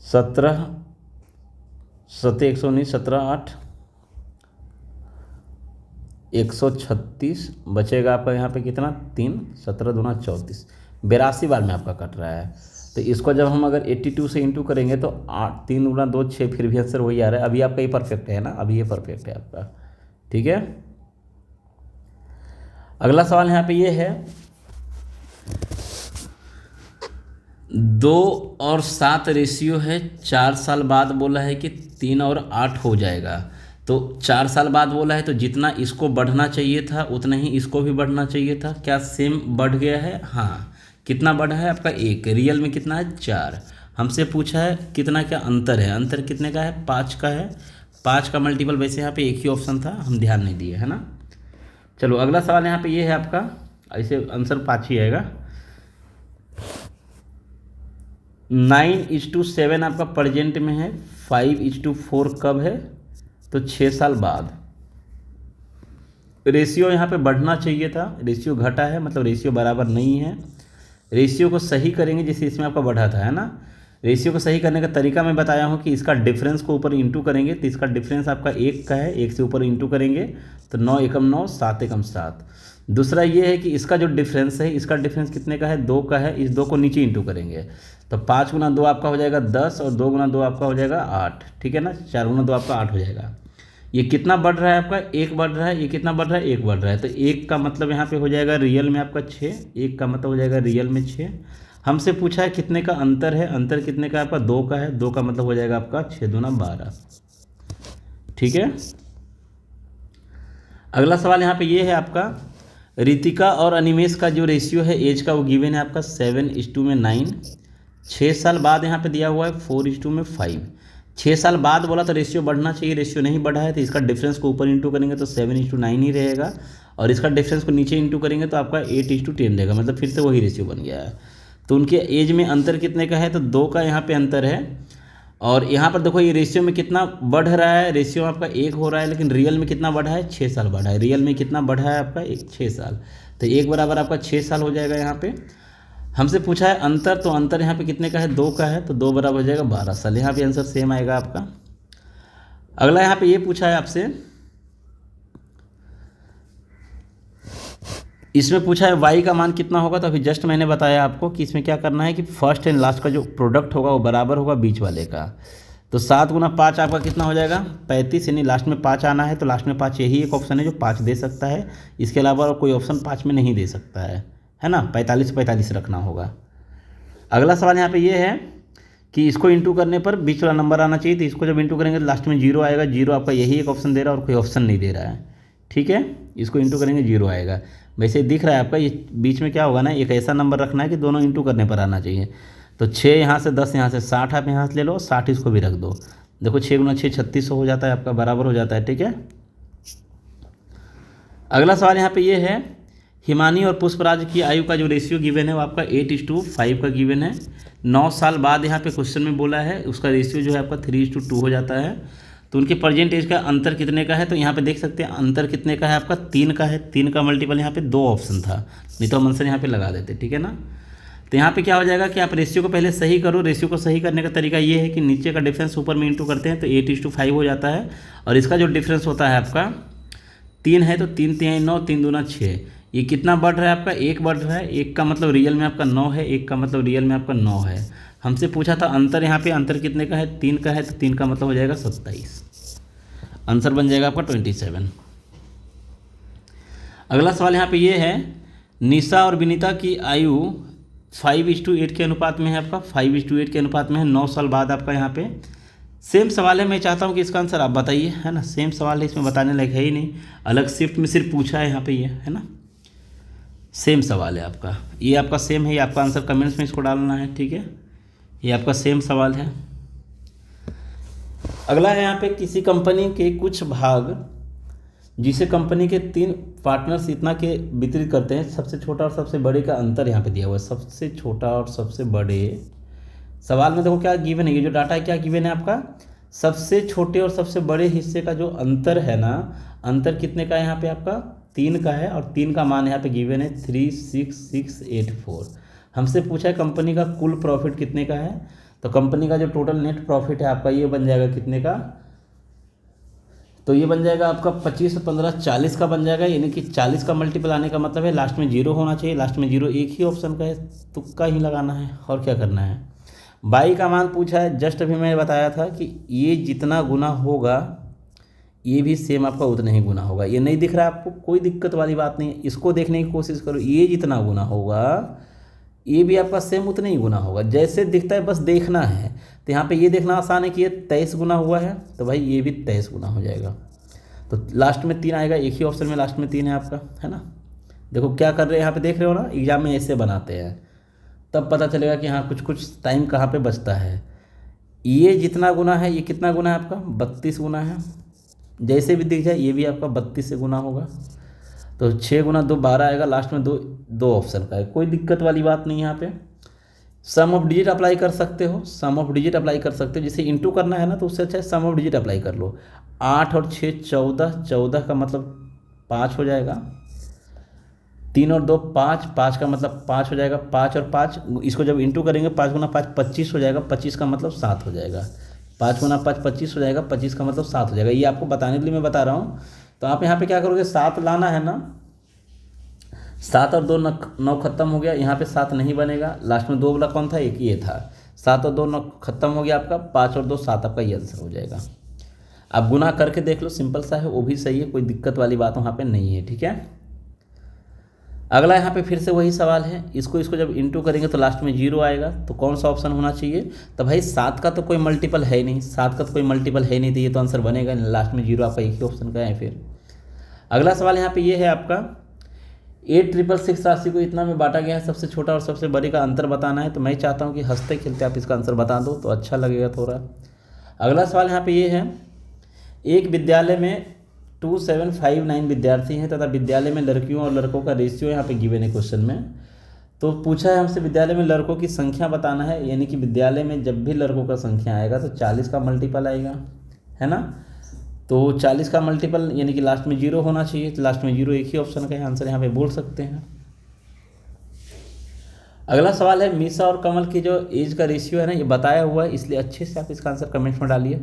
Speaker 1: 17 7 119, 17 8 136 बचेगा आपका यहाँ पे कितना 3, 17 दूना 34, 82 बार में आपका कट रहा है। तो इसको जब हम अगर 82 से इंटू करेंगे तो 8 3 गुना 2 6, फिर भी आंसर वही आ रहा है। अभी आपका ये परफेक्ट है ना, अभी ये परफेक्ट है आपका, ठीक है। अगला सवाल यहाँ पे ये है, 2 और 7 रेशियो है, 4 साल बाद बोला है कि 3 और 8 हो जाएगा। तो 4 साल बाद बोला है, तो जितना इसको बढ़ना चाहिए था उतना ही इसको भी बढ़ना चाहिए था। क्या सेम बढ़ गया है, हाँ। कितना बढ़ा है आपका 1, रियल में कितना है 4। हमसे पूछा है कितना क्या अंतर है, अंतर कितने का है 5 का है। 5 का मल्टीपल वैसे यहाँ पे एक ही ऑप्शन था, हम ध्यान नहीं दिए, है ना। चलो अगला सवाल यहाँ पे ये है आपका, ऐसे आंसर 5 ही आएगा। 9:7 आपका प्रेजेंट में है, 5:4 कब है, तो 6 साल बाद। रेशियो यहाँ पे बढ़ना चाहिए था, रेशियो घटा है, मतलब रेशियो बराबर नहीं है। रेशियो को सही करेंगे जैसे इसमें आपका बढ़ा था, है ना। रेशियो को सही करने का तरीका मैं बताया हूँ कि इसका डिफरेंस को ऊपर इंटू करेंगे, तो इसका डिफरेंस आपका 1 का है, 1 से ऊपर इंटू करेंगे तो 9 एकम 9 7 एकम 7, दूसरा ये है कि इसका जो डिफरेंस है, इसका डिफरेंस कितने का है, 2 का है। इस 2 को नीचे इंटू करेंगे तो 5 गुना 2 आपका हो जाएगा 10 और 2 गुना 2 आपका हो जाएगा 8, ठीक है ना। 4 गुना 2 आपका 8 हो जाएगा। ये कितना बढ़ रहा है आपका, 1 बढ़ रहा है। ये कितना बढ़ रहा है, 1 बढ़ रहा है। तो 1 का मतलब यहाँ पे हो जाएगा रियल में आपका 6, 1 का मतलब हो जाएगा रियल में 6। हमसे पूछा है कितने का अंतर है, अंतर कितने का आपका 2 का है। 2 का मतलब हो जाएगा आपका 6 दूना 12, ठीक है। अगला सवाल यहाँ पे ये है आपका, रितिका और अनिमेश का जो रेशियो है एज का वो गिवन है आपका 7:9। 6 साल बाद यहाँ पे दिया हुआ है 4:5। 6 साल बाद बोला तो रेशियो बढ़ना चाहिए, रेशियो नहीं बढ़ा है तो इसका डिफरेंस को ऊपर इंटू करेंगे तो 7:9 ही रहेगा, और इसका डिफरेंस को नीचे इंटू करेंगे तो आपका 8:10 रहेगा, मतलब फिर से वही रेशियो बन गया है। तो उनके एज में अंतर कितने का है, तो 2 का यहाँ पे अंतर है। और यहाँ पर देखो ये रेशियो में कितना बढ़ रहा है, रेशियो आपका 1 हो रहा है, लेकिन रियल में कितना बढ़ा है, 6 साल बढ़ा है। रियल में कितना बढ़ा है आपका 6 साल, तो 1 बराबर आपका 6 साल हो जाएगा यहाँ पे। हमसे पूछा है अंतर, तो अंतर यहाँ पे कितने का है, 2 का है, तो 2 बराबर हो जाएगा 12 साल। यहाँ पे आंसर सेम आएगा आपका। अगला यहाँ पे ये पूछा है आपसे, इसमें पूछा है y का मान कितना होगा। तो अभी जस्ट मैंने बताया आपको कि इसमें क्या करना है कि फर्स्ट एंड लास्ट का जो प्रोडक्ट होगा वो बराबर होगा बीच वाले का। तो 7 गुना 5 आपका कितना हो जाएगा, 35, यानी लास्ट में 5 आना है। तो लास्ट में 5 यही एक ऑप्शन है जो 5 दे सकता है, इसके अलावा और कोई ऑप्शन 5 में नहीं दे सकता है ना। 45 रखना होगा। अगला सवाल यहाँ पर ये है कि इसको इंटू करने पर बीच वाला नंबर आना चाहिए, तो इसको जब इंटू करेंगे तो लास्ट में 0 आएगा। 0 आपका यही एक ऑप्शन दे रहा है और कोई ऑप्शन नहीं दे रहा है, ठीक है। इसको इंटू करेंगे 0 आएगा। वैसे दिख रहा है आपका, ये बीच में क्या होगा ना, एक ऐसा नंबर रखना है कि दोनों इंटू करने पर आना चाहिए। तो 6 यहाँ से 10 यहाँ से 60 आप यहाँ से ले लो, 60 इसको भी रख दो। देखो 6 गुना 6 3600 हो जाता है आपका, बराबर हो जाता है, ठीक है। अगला सवाल यहाँ पे ये है, हिमानी और पुष्पराज की आयु का जो रेशियो गिवन है वो आपका 8:5 का गिवन है। 9 साल बाद यहाँ पे क्वेश्चन में बोला है उसका रेशियो जो है आपका 3:2 हो जाता है। तो उनके प्रेजेंट एज का अंतर कितने का है, तो यहाँ पे देख सकते हैं अंतर कितने का है आपका 3 का है। 3 का मल्टीपल यहाँ पे 2 ऑप्शन था, नहीं तो हम आंसर यहाँ पे लगा देते, ठीक है ना। तो यहाँ पे क्या हो जाएगा कि आप रेशियो को पहले सही करो। रेशियो को सही करने का तरीका ये है कि नीचे का डिफरेंस ऊपर में इंटू करते हैं तो 8:5 हो जाता है, और इसका जो डिफरेंस होता है आपका 3 है, तो 3 3 9, 3 दूना 6। ये कितना बढ़ रहा है आपका, 1 बढ़ रहा है। 1 का मतलब रियल में आपका 9 है, 1 का मतलब रियल में आपका 9 है। हमसे पूछा था अंतर, यहाँ पे अंतर कितने का है, 3 का है, तो 3 का मतलब हो जाएगा 27। आंसर बन जाएगा आपका 27। अगला सवाल यहाँ पे ये है, निशा और विनीता की आयु 5:8 के अनुपात में है आपका, 5:8 के अनुपात में है। 9 साल बाद आपका यहाँ पे सेम सवाल है। मैं चाहता हूँ कि इसका आंसर आप बताइए, है ना। सेम सवाल है, इसमें बताने लायक है ही नहीं, अलग शिफ्ट में सिर्फ पूछा है यहाँ पे ये, है ना। सेम सवाल है आपका, ये आपका सेम है, ये आपका आंसर कमेंट्स में इसको डालना है, ठीक है। ये आपका सेम सवाल है। अगला है यहाँ पे, किसी कंपनी के कुछ भाग जिसे कंपनी के 3 पार्टनर्स इतना के वितरित करते हैं, सबसे छोटा और सबसे बड़े का अंतर यहाँ पे दिया हुआ है। सबसे छोटा और सबसे बड़े, सवाल में देखो क्या गिवन है, ये जो डाटा है क्या गिवन है आपका, सबसे छोटे और सबसे बड़े हिस्से का जो अंतर है ना, अंतर कितने का है यहाँ पे आपका 3 का है, और 3 का मान यहाँ पे गिवन है 36684। हमसे पूछा है कंपनी का कुल प्रॉफिट कितने का है, तो कंपनी का जो टोटल नेट प्रॉफिट है आपका ये बन जाएगा कितने का, तो ये बन जाएगा आपका 25 और 15 40 का बन जाएगा। यानी कि 40 का मल्टीपल आने का मतलब है लास्ट में 0 होना चाहिए। लास्ट में 0 एक ही ऑप्शन का है, तुक्का ही लगाना है और क्या करना है। बाई का मान पूछा है, जस्ट अभी मैंने बताया था कि ये जितना गुना होगा ये भी सेम आपका उतना ही गुना होगा। ये नहीं दिख रहा आपको, कोई दिक्कत वाली बात नहीं है, इसको देखने की कोशिश करो। ये जितना गुना होगा ये भी आपका सेम उतना ही गुना होगा, जैसे दिखता है बस देखना है। तो यहाँ पे ये देखना आसान है कि ये 23 गुना हुआ है, तो भाई ये भी 23 गुना हो जाएगा। तो लास्ट में 3 आएगा, एक ही ऑप्शन में लास्ट में 3 है आपका, है ना। देखो क्या कर रहे हैं यहाँ पे, देख रहे हो ना, एग्जाम में ऐसे बनाते हैं, तब पता चलेगा कि हाँ कुछ टाइम कहाँ पे बचता है। ये जितना गुना है ये कितना गुना है आपका 32 गुना है। जैसे भी दिख जाए ये भी आपका 32 से गुना होगा। तो 6 गुना 2 12 आएगा, लास्ट में दो ऑप्शन का है, कोई दिक्कत वाली बात नहीं। यहाँ पे सम ऑफ डिजिट अप्लाई कर सकते हो, सम ऑफ डिजिट अप्लाई कर सकते हो। जिसे इंटू करना है ना तो उससे अच्छा है सम ऑफ डिजिट अप्लाई कर लो। 8 और 6 14, 14 का मतलब 5 हो जाएगा। 3 और 2 5, 5 का मतलब 5 हो जाएगा। 5 और 5 इसको जब इंटू करेंगे 5 गुना 5 25 हो जाएगा। 25 का मतलब 7 हो जाएगा। 5 गुना 5 25 हो जाएगा। 25 का मतलब 7 हो जाएगा। ये आपको बताने के लिए मैं बता रहा हूँ। तो आप यहाँ पे क्या करोगे, 7 लाना है ना, 7 और 2 9 खत्म हो गया, यहाँ पे 7 नहीं बनेगा, लास्ट में 2 वाला कौन था, एक ये था। 7 और 2 9 खत्म हो गया आपका, 5 और 2 7 आपका ये आंसर हो जाएगा। आप गुना करके देख लो, सिंपल सा है, वो भी सही है, कोई दिक्कत वाली बात वहाँ पे नहीं है, ठीक है। अगला यहाँ पे फिर से वही सवाल है, इसको जब इंटू करेंगे तो लास्ट में 0 आएगा, तो कौन सा ऑप्शन होना चाहिए। तो भाई 7 का तो कोई मल्टीपल है नहीं, 7 का तो कोई मल्टीपल है नहीं, तो ये तो आंसर बनेगा नहीं, लास्ट में 0 आपका एक ही ऑप्शन का है। फिर अगला सवाल यहाँ पे ये है आपका 8,666 राशि को इतना में बांटा गया है, सबसे छोटा और सबसे बड़ी का अंतर बताना है। तो मैं चाहता हूँ कि हंसते खेलते आप इसका आंसर बता दो तो अच्छा लगेगा थोड़ा। अगला सवाल यहाँ पे ये है, एक विद्यालय में 2759 विद्यार्थी हैं तथा विद्यालय में लड़कियों और लड़कों का रेशियो यहाँ पे गिवन है क्वेश्चन में। तो पूछा है हमसे विद्यालय में लड़कों की संख्या बताना है, यानी कि विद्यालय में जब भी लड़कों का संख्या आएगा तो 40 का मल्टीपल आएगा, है ना। तो 40 का मल्टीपल यानी कि लास्ट में 0 होना चाहिए, तो लास्ट में 0 एक ही ऑप्शन का है, आंसर यहाँ पे बोल सकते हैं। अगला सवाल है, मीसा और कमल की जो एज का रेशियो है ना, ये बताया हुआ है, इसलिए अच्छे से आप इसका आंसर कमेंट्स में डालिए,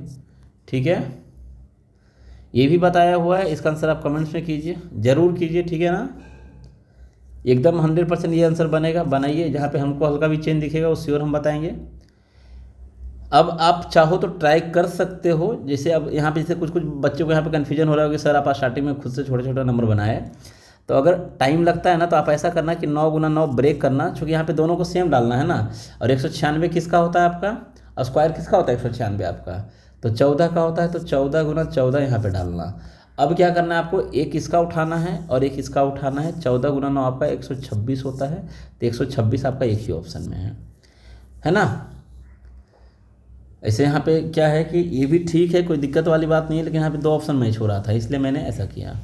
Speaker 1: ठीक है। ये भी बताया हुआ है, इसका आंसर आप कमेंट्स में कीजिए, ज़रूर कीजिए, ठीक है ना। एकदम 100% ये आंसर बनेगा, बनाइए, जहाँ पे हमको हल्का भी चेंज दिखेगा वो श्योर हम बताएंगे। अब आप चाहो तो ट्राई कर सकते हो, जैसे अब यहाँ पे जैसे कुछ बच्चों को यहाँ पे कन्फ्यूजन हो रहा है कि सर आप स्टार्टिंग में खुद से छोटे छोटे नंबर बनाए, तो अगर टाइम लगता है ना तो आप ऐसा करना कि 9 गुना 9 ब्रेक करना, क्योंकि यहाँ पे दोनों को सेम डालना है ना। और 196 किसका होता है आपका, और स्क्वायर किसका होता है 196 आपका, तो 14 का होता है, तो 14 गुना 14 यहाँ पे डालना। अब क्या करना है आपको, एक इसका उठाना है और एक इसका उठाना है, 14 गुना 9 आपका 126 होता है, तो 126 आपका एक ही ऑप्शन में है ना। ऐसे यहाँ पे क्या है कि ये भी ठीक है, कोई दिक्कत वाली बात नहीं है, लेकिन यहाँ पे 2 ऑप्शन मैच हो रहा था, इसलिए मैंने ऐसा किया।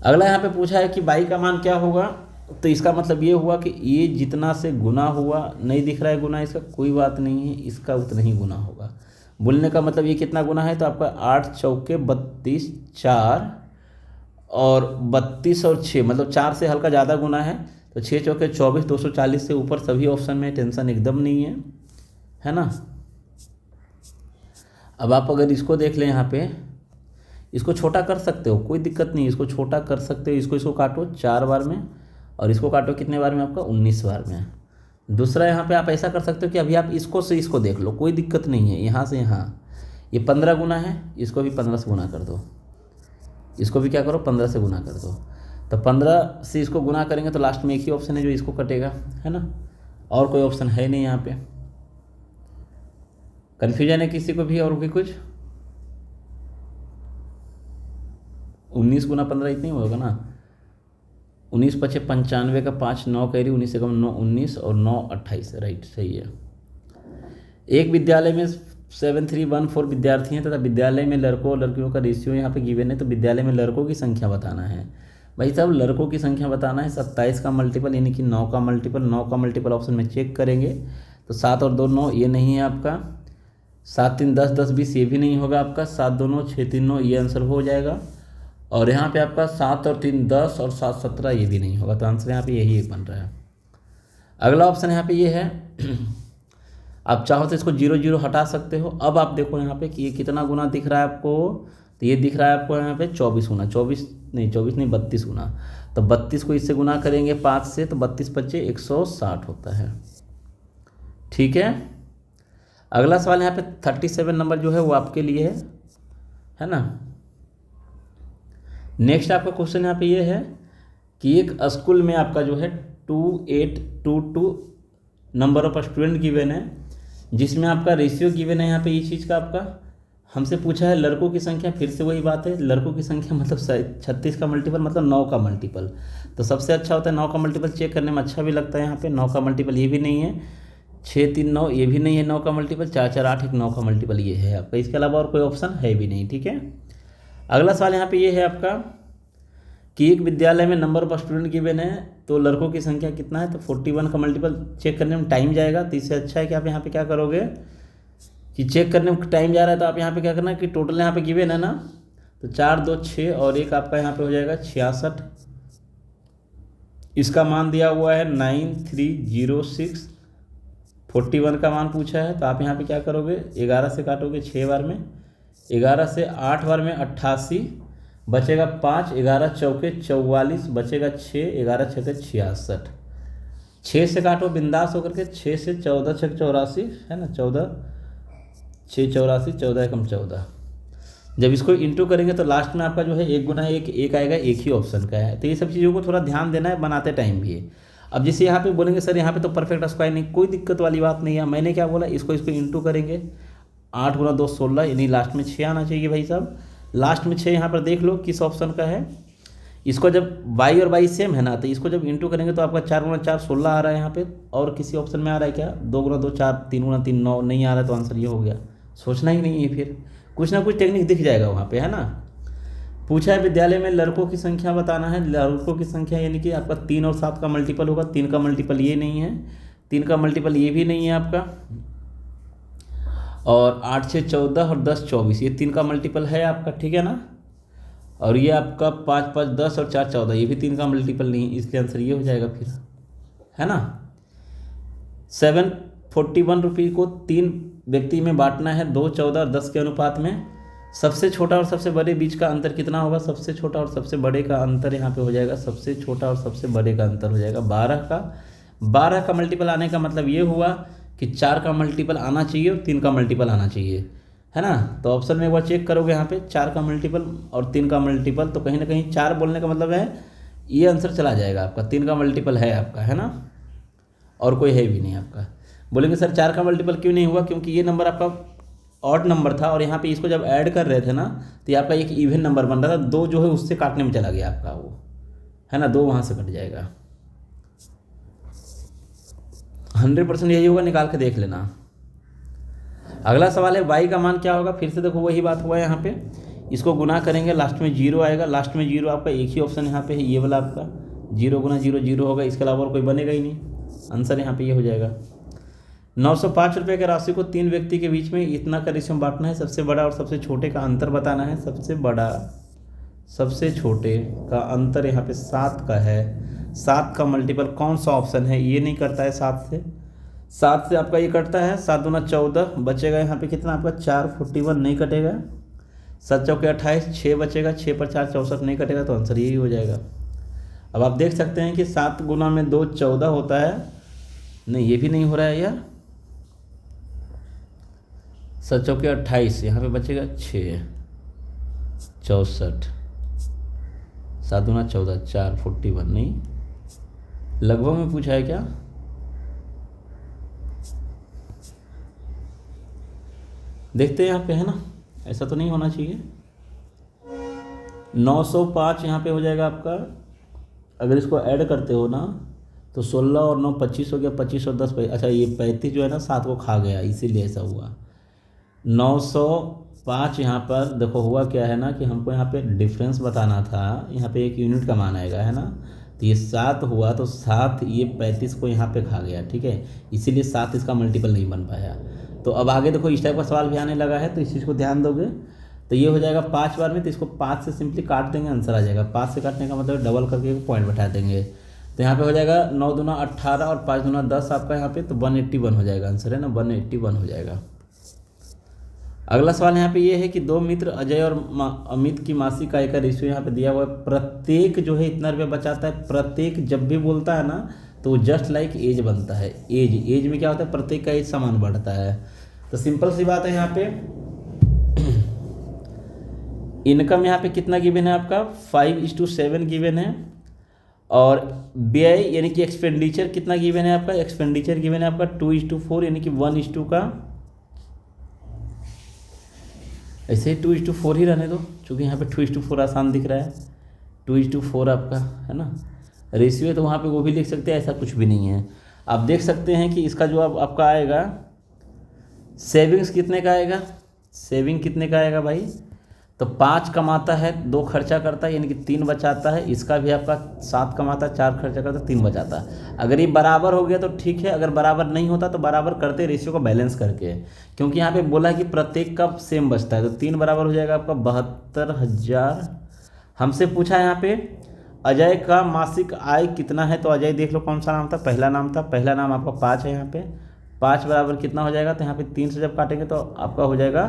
Speaker 1: अगला यहाँ पे पूछा है कि बाई का मान क्या होगा, तो इसका मतलब ये हुआ कि ये जितना से गुना हुआ, नहीं दिख रहा है गुना इसका, कोई बात नहीं है, इसका उतना ही गुना होगा। बोलने का मतलब ये कितना गुना है, तो आपका 8 चौके 32, 4 और 32 और 6, मतलब 4 से हल्का ज़्यादा गुना है, तो 6 चौके 24, 240 से ऊपर सभी ऑप्शन में, टेंशन एकदम नहीं है ना। अब आप अगर इसको देख लें, यहाँ पे इसको छोटा कर सकते हो, कोई दिक्कत नहीं, इसको छोटा कर सकते हो, इसको काटो 4 बार में और इसको काटो कितने बार में, आपका 19 बार में। दूसरा यहाँ पे आप ऐसा कर सकते हो कि अभी आप इसको से इसको देख लो, कोई दिक्कत नहीं है, यहाँ से यहाँ ये 15 गुना है, इसको भी 15 से गुना कर दो, इसको भी क्या करो 15 से गुना कर दो। तो 15 से इसको गुना करेंगे तो लास्ट में एक ही ऑप्शन है जो इसको कटेगा, है ना, और कोई ऑप्शन है नहीं यहाँ पे। कन्फ्यूजन है किसी को भी और भी कुछ, 19 गुना 15 इतनी होगा ना, 19 पचे 95 का 5 9 कैरी 19 से कम 9 19 और 9 28, राइट, सही है। एक विद्यालय में 7314 विद्यार्थी हैं तथा विद्यालय में लड़कों और लड़कियों का रेशियो यहाँ पे गिवन है, तो विद्यालय में लड़कों की संख्या बताना है। भाई साहब लड़कों की संख्या बताना है, 27 का मल्टीपल यानी कि 9 का मल्टीपल, 9 का मल्टीपल ऑप्शन में चेक करेंगे तो 7 और 2 9 ये नहीं है आपका, 7 3 10 10 20 ये भी नहीं होगा आपका, 7 2 9 6 3 9 ये आंसर हो जाएगा। और यहाँ पे आपका 7 और 3 10 और 7 17 ये भी नहीं होगा, तो आंसर यहाँ पे यही एक बन रहा है। अगला ऑप्शन यहाँ पे ये है, आप चाहो तो इसको 0 0 हटा सकते हो। अब आप देखो यहाँ पे कि ये कितना गुना दिख रहा है आपको, तो ये दिख रहा है आपको यहाँ पे 24 गुना, 24 नहीं 32 गुना, तो 32 को इससे गुना करेंगे 5 से, तो 32 पच्चे 160 होता है, ठीक है। अगला सवाल यहाँ पे 37 नंबर जो है वो आपके लिए है ना। नेक्स्ट आपका क्वेश्चन यहाँ पे ये है कि एक स्कूल में आपका जो है 2822 नंबर ऑफ स्टूडेंट गिवन है, जिसमें आपका रेशियो गिवन है यहाँ पे ये चीज़ का आपका। हमसे पूछा है लड़कों की संख्या, फिर से वही बात है, लड़कों की संख्या मतलब 36 का मल्टीपल मतलब 9 का मल्टीपल, तो सबसे अच्छा होता है 9 का मल्टीपल, चेक करने में अच्छा भी लगता है। यहाँ पे 9 का मल्टीपल ये भी नहीं है, 6 3 9 ये भी नहीं है 9 का मल्टीपल, 4 4 8 एक 9 का मल्टीपल ये है आपका, इसके अलावा और कोई ऑप्शन है भी नहीं, ठीक है। अगला सवाल यहाँ पे ये है आपका कि एक विद्यालय में नंबर ऑफ स्टूडेंट गिवन है, तो लड़कों की संख्या कितना है, तो 41 का मल्टीपल चेक करने में टाइम जाएगा, तो इससे अच्छा है कि आप यहाँ पे क्या करोगे कि चेक करने में टाइम जा रहा है तो आप यहाँ पे क्या करना है कि टोटल यहाँ पे गिवन है ना, तो 4 2 6 और एक आपका यहाँ पे हो जाएगा 66, इसका मान दिया हुआ है 9306, 41 का मान पूछा है, तो आप यहाँ पे क्या करोगे 11 से काटोगे 6 बार में, 11 से 8 बार में 88, बचेगा 5, 11 चौके 44, बचेगा 6, 11 छके 66। 6 से काटो बिंदास होकर के, 6 से 14 छक 84 है ना, 14 6 84, 14 एकम 14। जब इसको इंटू करेंगे तो लास्ट में आपका जो है 1 गुना 1 1 आएगा, एक ही ऑप्शन का है। तो ये सब चीज़ों को थोड़ा ध्यान देना है बनाते टाइम भी। अब जैसे यहाँ पे बोलेंगे सर यहाँ पे तो परफेक्ट स्क्वायर नहीं, कोई दिक्कत वाली बात नहीं है। मैंने क्या बोला, इसको इंटू करेंगे, 8 गुना 2 16, यानी लास्ट में 6 आना चाहिए भाई साहब। लास्ट में 6 यहाँ पर देख लो किस ऑप्शन का है। इसको जब y और y सेम है ना, तो इसको जब इंटू करेंगे तो आपका 4 गुना 4 16 आ रहा है यहाँ पे। और किसी ऑप्शन में आ रहा है क्या, 2 गुना 2 4, 3 गुना 3 9 नहीं आ रहा है, तो आंसर ये हो गया। सोचना ही नहीं है, फिर कुछ ना कुछ टेक्निक दिख जाएगा वहाँ पे, है ना। पूछा है विद्यालय में लड़कों की संख्या बताना है। लड़कों की संख्या यानी कि आपका 3 और 7 का मल्टीपल होगा। 3 का मल्टीपल ये नहीं है, 3 का मल्टीपल ये भी नहीं है आपका, और 8 6 14 और 10 24 ये 3 का मल्टीपल है आपका, ठीक है ना। और ये आपका 5 5 10 और 4 14 ये भी 3 का मल्टीपल नहीं, इसलिए आंसर ये हो जाएगा फिर, है ना। 741 रुपये को 3 व्यक्ति में बांटना है, 2 14 और 10 के अनुपात में। सबसे छोटा और सबसे बड़े बीच का अंतर कितना होगा, सबसे छोटा और सबसे बड़े का अंतर यहाँ पे हो जाएगा, सबसे छोटा और सबसे बड़े का अंतर हो जाएगा 12 का। 12 का मल्टीपल आने का मतलब ये हुआ कि 4 का मल्टीपल आना चाहिए और 3 का मल्टीपल आना चाहिए, है ना। तो ऑप्शन में एक बार चेक करोगे यहाँ पे 4 का मल्टीपल और 3 का मल्टीपल, तो कहीं ना कहीं 4 बोलने का मतलब है ये आंसर चला जाएगा आपका। 3 का मल्टीपल है आपका, है ना, और कोई है भी नहीं आपका। बोलेंगे सर 4 का मल्टीपल क्यों नहीं हुआ, क्योंकि ये नंबर आपका ऑड नंबर था और यहाँ पे इसको जब ऐड कर रहे थे ना, तो ये आपका एक इवन नंबर बन रहा था। 2 जो है उससे काटने में चला गया आपका वो, है ना, 2 वहाँ से कट जाएगा। 100% यही होगा, निकाल के देख लेना। अगला सवाल है y का मान क्या होगा। फिर से देखो वही बात हुआ है यहाँ पे, इसको गुना करेंगे, लास्ट में 0 आएगा। लास्ट में 0 आपका एक ही ऑप्शन यहाँ पे है, ये वाला आपका 0 गुना 0 0 होगा, इसके अलावा और कोई बनेगा ही नहीं। आंसर यहाँ पे ये हो जाएगा। 905 रुपये की राशि को 3 व्यक्ति के बीच में इतना का रेशियो बांटना है। सबसे बड़ा और सबसे छोटे का अंतर बताना है। सबसे बड़ा सबसे छोटे का अंतर यहाँ पे 7 का है। 7 का मल्टीपल कौन सा ऑप्शन है, ये नहीं करता है 7 से आपका ये कटता है, 7 दूना 14, बचेगा यहाँ पे कितना आपका 4 41 नहीं कटेगा, 7 चौके 28, 6 बचेगा, 6 पर 4 64 नहीं कटेगा, तो आंसर यही हो जाएगा। अब आप देख सकते हैं कि 7 गुना में 2 14 होता है, नहीं ये भी नहीं हो रहा है यार, 7 चौके 28, यहाँ पे बचेगा 6 64, 7 दूना 14 4 41 नहीं, लगभग में पूछा है क्या। देखते हैं यहाँ पे, है ना, ऐसा तो नहीं होना चाहिए। 905 यहाँ पे हो जाएगा आपका। अगर इसको ऐड करते हो ना तो 16 और 9 25 हो गया, 25 और 10 अच्छा ये 35 जो है ना 7 को खा गया, इसीलिए ऐसा हुआ। 905 यहाँ पर देखो हुआ क्या है ना कि हमको यहाँ पे डिफरेंस बताना था, यहाँ पे एक यूनिट का मान आएगा, है ना। तो ये 7 हुआ तो 7 ये 35 को यहाँ पे खा गया, ठीक है, इसीलिए 7 इसका मल्टीपल नहीं बन पाया। तो अब आगे देखो इस टाइप का सवाल भी आने लगा है, तो इस चीज़ को ध्यान दोगे तो ये हो जाएगा 5 बार में, तो इसको 5 से सिंपली काट देंगे, आंसर आ जाएगा। 5 से काटने का मतलब डबल करके एक पॉइंट बैठा देंगे, तो यहाँ पे हो जाएगा 9 दूना 18 और 5 दूना 10 आपका यहाँ पे, तो 181 हो जाएगा आंसर, है ना, 181 हो जाएगा। अगला सवाल यहाँ पे ये है कि 2 मित्र अजय और अमित की मासिक आय का रेशियो यहाँ पे दिया हुआ है। प्रत्येक जो है इतना रुपया बचाता है। प्रत्येक जब भी बोलता है ना तो जस्ट लाइक एज बनता है। एज में क्या होता है, प्रत्येक का एज समान बढ़ता है। तो सिंपल सी बात है यहाँ पे इनकम यहाँ पे कितना गिवन है आपका 5:7 गिवन है, और व्यय यानी कि एक्सपेंडिचर कितना गिवन है आपका, एक्सपेंडिचर गिवन है आपका 2:4 यानी कि 1:2 का, ऐसे ही 2:4 ही रहने दो, क्योंकि यहाँ पे 2:4 आसान दिख रहा है, 2:4 आपका, है ना। रेशियो है तो वहाँ पे वो भी लिख सकते हैं, ऐसा कुछ भी नहीं है। आप देख सकते हैं कि इसका जो आपका आएगा सेविंग्स कितने का आएगा, सेविंग कितने का आएगा भाई, तो 5 कमाता है 2 खर्चा करता है, यानी कि 3 बचाता है। इसका भी आपका 7 कमाता है 4 खर्चा करता है 3 बचाता है। अगर ये बराबर हो गया तो ठीक है, अगर बराबर नहीं होता तो बराबर करते रेशियो को बैलेंस करके, क्योंकि यहाँ पे बोला है कि प्रत्येक का सेम बचता है, तो 3 बराबर हो जाएगा आपका 72,000। हमसे पूछा है यहाँ पे अजय का मासिक आय कितना है, तो अजय देख लो कौन सा नाम था, पहला नाम था, पहला नाम आपका 5 है। यहाँ पे 5 बराबर कितना हो जाएगा, तो यहाँ पे 3 से जब काटेंगे तो आपका हो जाएगा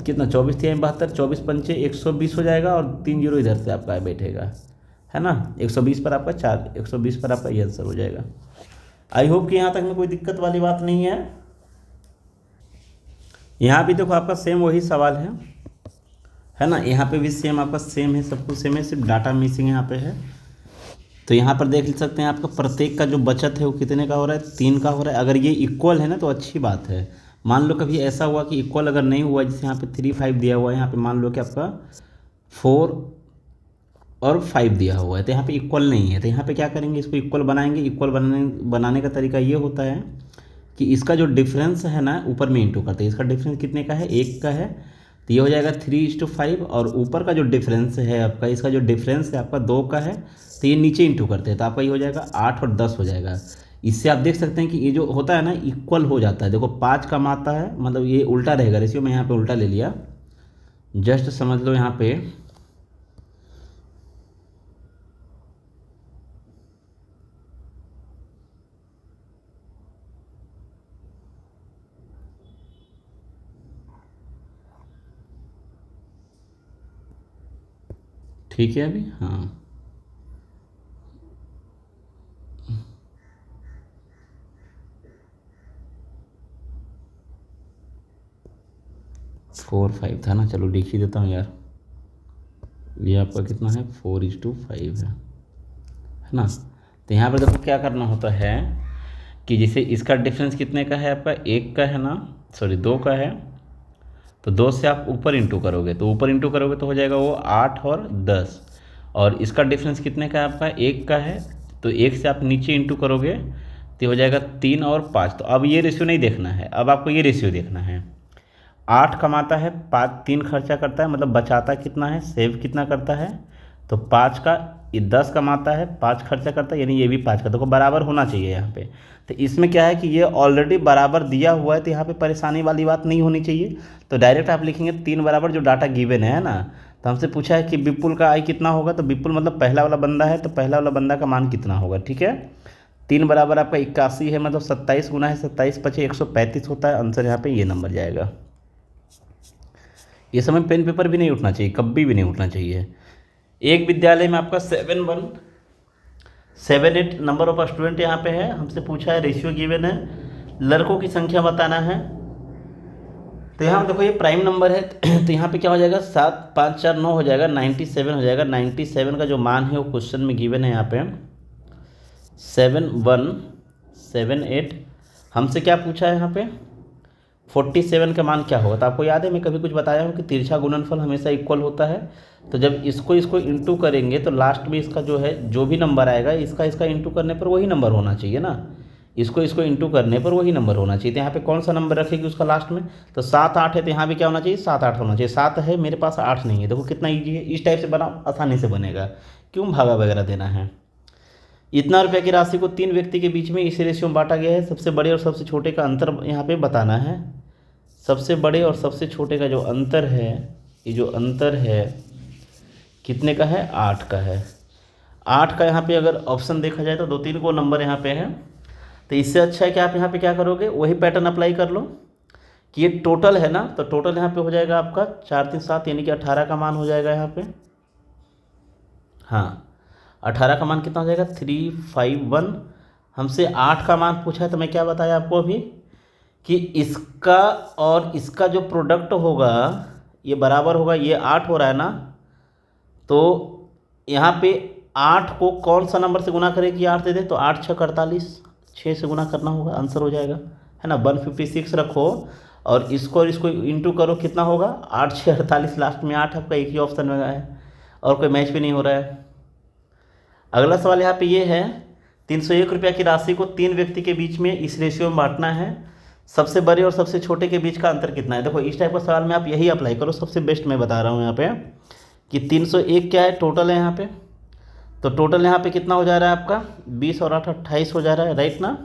Speaker 1: कितना 24 3 72, 24 पंचे 120 हो जाएगा और 3 जीरो इधर से आपका बैठेगा, है ना। 120 पर आपका 4, 120 पर आपका ये आंसर हो जाएगा। आई होप कि यहाँ तक में कोई दिक्कत वाली बात नहीं है। यहाँ भी देखो आपका सेम वही सवाल है ना। यहाँ पे भी सेम आपका सेम है, सब कुछ सेम है, सिर्फ डाटा मिसिंग यहाँ पे है। तो यहाँ पर देख सकते हैं आपका प्रत्येक का जो बचत है वो कितने का हो रहा है, 3 का हो रहा है। अगर ये इक्वल है ना तो अच्छी बात है। मान लो कभी ऐसा हुआ कि इक्वल अगर नहीं हुआ, जैसे यहाँ पे 3 5 दिया हुआ है, यहाँ पे मान लो कि आपका 4 और 5 दिया हुआ है, तो यहाँ पे इक्वल नहीं है, तो यहाँ पे क्या करेंगे, इसको इक्वल बनाएंगे। इक्वल बनाने का तरीका ये होता है कि इसका जो डिफरेंस है ना ऊपर में इंटू करते हैं। इसका डिफरेंस कितने का है, 1 का है, तो ये हो जाएगा 3:5। और ऊपर का जो डिफरेंस है आपका, इसका जो डिफरेंस है आपका 2 का है, तो ये नीचे इंटू करते हैं, तो आपका ये हो जाएगा 8 और 10 हो जाएगा। इससे आप देख सकते हैं कि ये जो होता है ना इक्वल हो जाता है। देखो 5 कम आता है, मतलब ये उल्टा रहेगा रेशियो, मैं यहाँ पे उल्टा ले लिया, जस्ट समझ लो यहाँ पे। ठीक है अभी, हाँ 4 5 था ना। चलो लिख ही देता हूँ यार, ये आपका कितना है 4:5 है ना। तो यहाँ पर देखो क्या करना होता है कि जैसे इसका डिफरेंस कितने का है आपका, 1 का है ना, सॉरी 2 का है, तो 2 से आप ऊपर इंटू करोगे, तो ऊपर इंटू करोगे तो हो जाएगा वो 8 और 10। और इसका डिफरेंस कितने का है आपका, 1 का है, तो 1 से आप नीचे इंटू करोगे तो हो जाएगा 3 और 5। तो अब ये रेशियो नहीं देखना है, अब आपको ये रेशियो देखना है। 8 कमाता है, 5 3 खर्चा करता है, मतलब बचाता कितना है, सेव कितना करता है, तो 5 का, ये 10 कमाता है, 5 खर्चा करता है, यानी ये भी 5 का। देखो बराबर होना चाहिए यहाँ पे। तो इसमें क्या है कि ये ऑलरेडी बराबर दिया हुआ है, तो यहाँ पे परेशानी वाली बात नहीं होनी चाहिए। तो डायरेक्ट आप लिखेंगे 3 बराबर, जो डाटा गिवन है ना। तो हमसे पूछा है कि विपुल का आई कितना होगा, तो विपुल मतलब पहला वाला बंदा है, तो पहला वाला बंदा का मान कितना होगा, ठीक है। 3 बराबर आपका 81 है, मतलब 27 गुना है 27 पचे 135 होता है। आंसर यहाँ पे ये नंबर जाएगा। ये समय पेन पेपर भी नहीं उठना चाहिए, कभी भी नहीं उठना चाहिए। एक विद्यालय में आपका 7 8 नंबर ऑफ स्टूडेंट यहाँ पे है। हमसे पूछा है रेशियो गिवन है, लड़कों की संख्या बताना है। तो यहाँ देखो ये प्राइम नंबर है, तो यहाँ पे क्या हो जाएगा, 7 5 4 9 हो जाएगा, 97 हो जाएगा। 97 का जो मान है वो क्वेश्चन में गिवन है यहाँ पे 7 1 7 8। हमसे क्या पूछा है यहाँ पे 47 का मान क्या होगा। तो आपको याद है मैं कभी कुछ बताया हूँ कि तिरछा गुणनफल हमेशा इक्वल होता है। तो जब इसको इंटू करेंगे तो लास्ट में इसका जो है जो भी नंबर आएगा, इसका इंटू करने पर वही नंबर होना चाहिए ना। इसको इंटू करने पर वही नंबर होना चाहिए। तो यहाँ पे कौन सा नंबर रखेगी उसका लास्ट में, तो 7 8 है, तो यहाँ भी क्या होना चाहिए 7 8 होना चाहिए। 7 है मेरे पास, 8 नहीं है। देखो कितना ईजी है, इस टाइप से बनाओ आसानी से बनेगा, क्यों भागा वगैरह देना है। इतना रुपये की राशि को 3 व्यक्ति के बीच में इस रेशियो में बांटा गया है। सबसे बड़े और सबसे छोटे का अंतर यहाँ पे बताना है। सबसे बड़े और सबसे छोटे का जो अंतर है, ये जो अंतर है कितने का है, 8 का है। 8 का यहाँ पे अगर ऑप्शन देखा जाए तो 2 3 को नंबर यहाँ पे है। तो इससे अच्छा है कि आप यहाँ पे क्या करोगे, वही पैटर्न अप्लाई कर लो कि ये टोटल है ना, तो टोटल यहाँ पे हो जाएगा आपका 4 3 7, यानी कि 18 का मान हो जाएगा यहाँ पे। हाँ 18 का मान कितना हो जाएगा 351। हमसे 8 का मान पूछा है, तो मैं क्या बताया आपको अभी कि इसका और इसका जो प्रोडक्ट होगा ये बराबर होगा, ये 8 हो रहा है ना, तो यहाँ पे 8 को कौन सा नंबर से गुना करे कि 8 दे दे, तो 8 6 48, 6 से गुना करना होगा, आंसर हो जाएगा, है ना। 156 रखो और इसको इंटू करो, कितना होगा 8 6 48, लास्ट में 8 आपका एक ही ऑप्शन में है और कोई मैच भी नहीं हो रहा है। अगला सवाल यहाँ पे ये है 301 रुपये की राशि को 3 व्यक्ति के बीच में इस रेशियो में बांटना है। सबसे बड़े और सबसे छोटे के बीच का अंतर कितना है। देखो इस टाइप का सवाल में आप यही अप्लाई करो, सबसे बेस्ट मैं बता रहा हूँ यहाँ पे कि 301 क्या है, टोटल है यहाँ पे। तो टोटल यहाँ पे कितना हो जा रहा है आपका 20 और 8 28 हो जा रहा है, राइट ना।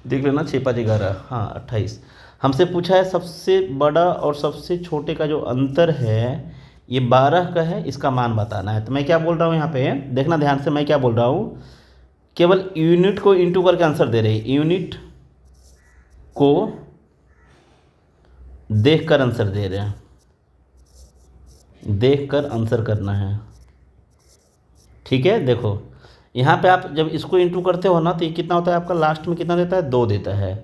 Speaker 1: देख लेना 6 5 11, हाँ 28। हमसे पूछा है सबसे बड़ा और सबसे छोटे का जो अंतर है ये 12 का है, इसका मान बताना है। तो मैं क्या बोल रहा हूँ यहाँ पे, देखना ध्यान से, मैं क्या बोल रहा हूँ, केवल यूनिट को इंटू करके आंसर दे रहे हैं। यूनिट को देख कर आंसर दे रहे हैं, देख कर आंसर करना है। ठीक है, देखो यहाँ पे आप जब इसको इंटू करते हो ना तो ये कितना होता है आपका, लास्ट में कितना देता है, 2 देता है।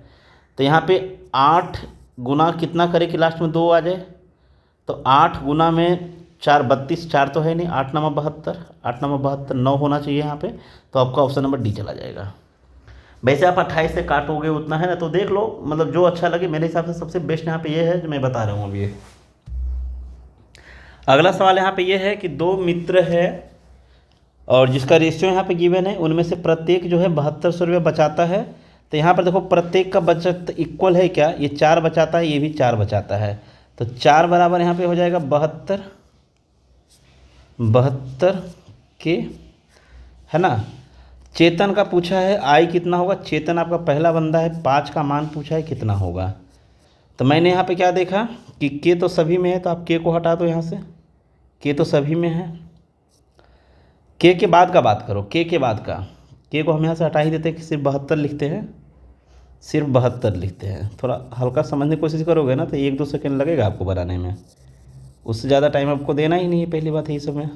Speaker 1: तो यहाँ पे 8 गुना कितना करे कि लास्ट में 2 आ जाए, तो 8 गुना में 4 32, 4 तो है नहीं, 8 9 72, 8 9 72, 9 होना चाहिए यहाँ पे। तो आपका ऑप्शन नंबर डी चला जाएगा। वैसे आप 28 से काटोगे उतना है ना, तो देख लो, मतलब जो अच्छा लगे। मेरे हिसाब से सबसे बेस्ट यहाँ पे ये है जो मैं बता रहा हूँ अभी। अगला सवाल यहाँ पे ये है कि 2 मित्र है और जिसका रेशियो यहाँ पे गिवन है, उनमें से प्रत्येक जो है 7200 रुपये बचाता है। तो यहाँ पर देखो प्रत्येक का बचत इक्वल है क्या, ये 4 बचाता है, ये भी 4 बचाता है। तो 4 बराबर यहाँ पे हो जाएगा 72 के, है ना। चेतन का पूछा है आई कितना होगा, चेतन आपका पहला बंदा है, 5 का मान पूछा है कितना होगा। तो मैंने यहाँ पे क्या देखा कि के तो सभी में है, तो आप के को हटा दो यहाँ से, के तो सभी में है। के बाद का बात करो, के बाद का, के को हम यहाँ से हटा ही देते हैं कि सिर्फ 72 लिखते हैं, सिर्फ 72 लिखते हैं। थोड़ा हल्का समझने की कोशिश करोगे ना तो 1-2 सेकंड लगेगा आपको बनाने में, उससे ज़्यादा टाइम आपको देना ही नहीं है, पहली बात है इस समय।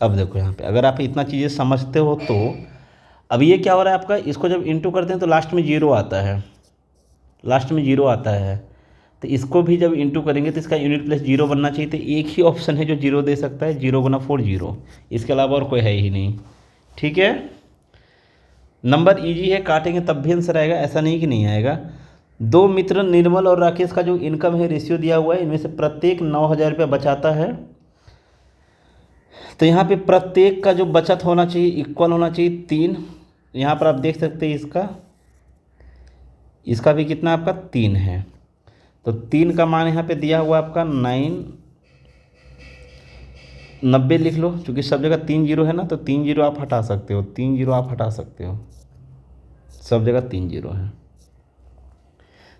Speaker 1: अब देखो यहाँ पे अगर आप इतना चीज़ें समझते हो तो अब ये क्या हो रहा है आपका, इसको जब इंटू करते हैं तो लास्ट में 0 आता है, लास्ट में 0 आता है। तो इसको भी जब इंटू करेंगे तो इसका यूनिट प्लेस 0 बनना चाहिए। तो एक ही ऑप्शन है जो 0 दे सकता है, 0 गुना 4 0, इसके अलावा और कोई है ही नहीं। ठीक है, नंबर इजी है, काटेंगे तब भी आंसर आएगा, ऐसा नहीं कि नहीं आएगा। 2 मित्र निर्मल और राकेश का जो इनकम है रेशियो दिया हुआ है, इनमें से प्रत्येक 9000 रुपये बचाता है। तो यहाँ पे प्रत्येक का जो बचत होना चाहिए इक्वल होना चाहिए 3। यहाँ पर आप देख सकते हैं इसका भी कितना आपका 3 है। तो 3 का मान यहाँ पे दिया हुआ आपका 90 लिख लो, क्योंकि सब जगह 3 0 है ना, तो 3 0 आप हटा सकते हो, 3 0 आप हटा सकते हो, सब जगह 3 0 है।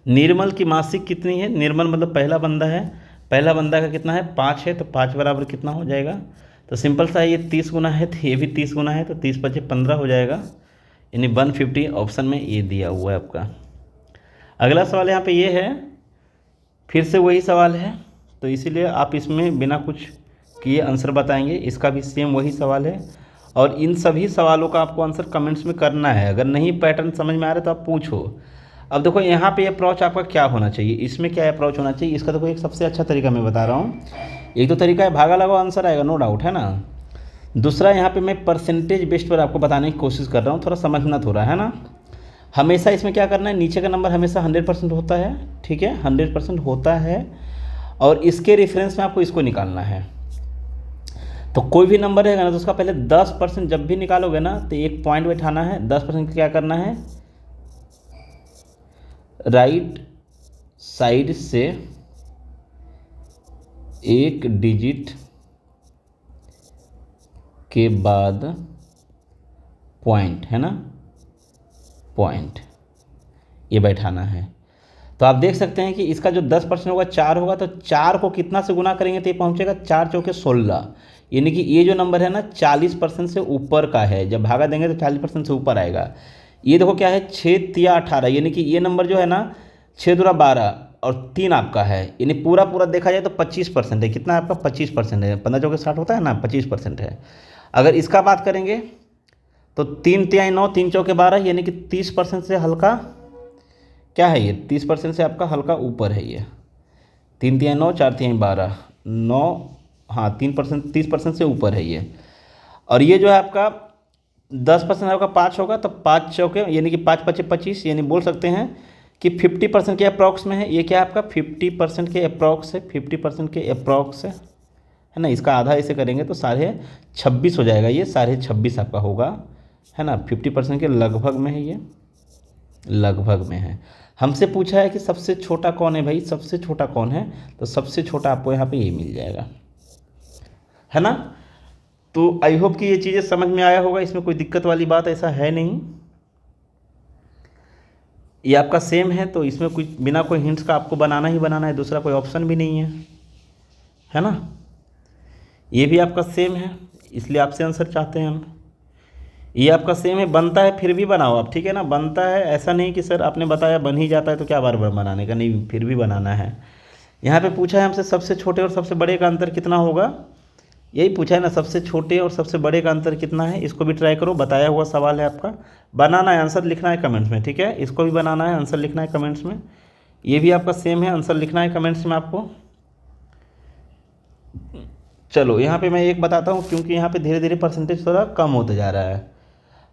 Speaker 1: निर्मल की मासिक कितनी है, निर्मल मतलब पहला बंदा है, पहला बंदा का कितना है 5 है, तो 5 बराबर कितना हो जाएगा, तो सिंपल सा है, ये 30 गुना है तो ये भी 30 गुना है, तो 30 × 5 = 15 हो जाएगा, यानी 150 ऑप्शन में ये दिया हुआ है आपका। अगला सवाल यहाँ पे ये है, फिर से वही सवाल है, तो इसीलिए आप इसमें बिना कुछ किए आंसर बताएंगे। इसका भी सेम वही सवाल है और इन सभी सवालों का आपको आंसर कमेंट्स में करना है। अगर नहीं पैटर्न समझ में आ रहा है तो आप पूछो। अब देखो यहाँ पे अप्रोच आपका क्या होना चाहिए, इसमें क्या अप्रोच होना चाहिए, इसका देखो एक सबसे अच्छा तरीका मैं बता रहा हूँ। एक तो तरीका है भागा लगाओ आंसर आएगा, नो डाउट, है ना। दूसरा यहाँ पे मैं परसेंटेज बेस्ड पर आपको बताने की कोशिश कर रहा हूँ, थोड़ा समझना थोड़ा, है ना। हमेशा इसमें क्या करना है, नीचे का नंबर हमेशा 100% होता है, ठीक है, 100% होता है, और इसके रेफरेंस में आपको इसको निकालना है। तो कोई भी नंबर रहेगा ना तो उसका पहले 10% जब भी निकालोगे ना तो एक पॉइंट बैठाना है, 10% क्या करना है, राइट साइड से एक डिजिट के बाद पॉइंट, है ना, पॉइंट ये बैठाना है। तो आप देख सकते हैं कि इसका जो 10% होगा 4 होगा, तो 4 को कितना से गुना करेंगे तो ये पहुंचेगा 4 × 4 = 16, यानी कि ये जो नंबर है ना 40% से ऊपर का है। जब भागा देंगे तो 40% से ऊपर आएगा। ये देखो क्या है 6 × 3 = 18, यानी कि ये नंबर जो है ना 6 × 2 = 12 और 3 आपका है, यानी पूरा देखा जाए तो 25% है। कितना आपका 25% है, 15 × 4 = 60 होता है ना, 25% है। अगर इसका बात करेंगे तो 3 × 3 = 9, 3 × 4 = 12, यानी कि 30% से हल्का क्या है, ये 30% से आपका हल्का ऊपर है। ये 3 × 3 = 9, 4 × 3 = 12, 9, हाँ 3%, 30% से ऊपर है ये। और ये जो है आपका 10% आपका 5 होगा, तो 5 चौके यानी कि 5 × 5 = 25, यानी बोल सकते हैं कि 50% के अप्रॉक्स में है। ये क्या है आपका 50% के अप्रॉक्स है, 50% के अप्रॉक्स है ना। इसका आधा ऐसे करेंगे तो 26.5 हो जाएगा, ये 26.5 आपका होगा, है ना। 50% के लगभग में है, ये लगभग में है। हमसे पूछा है कि सबसे छोटा कौन है भाई, सबसे छोटा कौन है, तो सबसे छोटा आपको यहाँ पे ये मिल जाएगा, है ना। तो आई होप कि ये चीज़ें समझ में आया होगा, इसमें कोई दिक्कत वाली बात ऐसा है नहीं। ये आपका सेम है, तो इसमें कुछ बिना कोई हिंट्स का आपको बनाना ही बनाना है, दूसरा कोई ऑप्शन भी नहीं है ना। ये भी आपका सेम है, इसलिए आपसे आंसर चाहते हैं हम। ये आपका सेम है, बनता है फिर भी बनाओ आप, ठीक है ना, बनता है, ऐसा नहीं कि सर आपने बताया बन ही जाता है तो क्या बार बार बनाने का, नहीं फिर भी बनाना है। यहाँ पे पूछा है हमसे सबसे छोटे और सबसे बड़े का अंतर कितना होगा, यही पूछा है ना, सबसे छोटे और सबसे बड़े का अंतर कितना है, इसको भी ट्राई करो, बताया हुआ सवाल है आपका, बनाना है, आंसर लिखना है कमेंट्स में, ठीक है, इसको भी बनाना है, आंसर लिखना है कमेंट्स में, ये भी आपका सेम है, आंसर लिखना है कमेंट्स में आपको। चलो यहाँ पे मैं एक बताता हूँ, क्योंकि यहाँ पे धीरे धीरे परसेंटेज थोड़ा कम होते जा रहा है,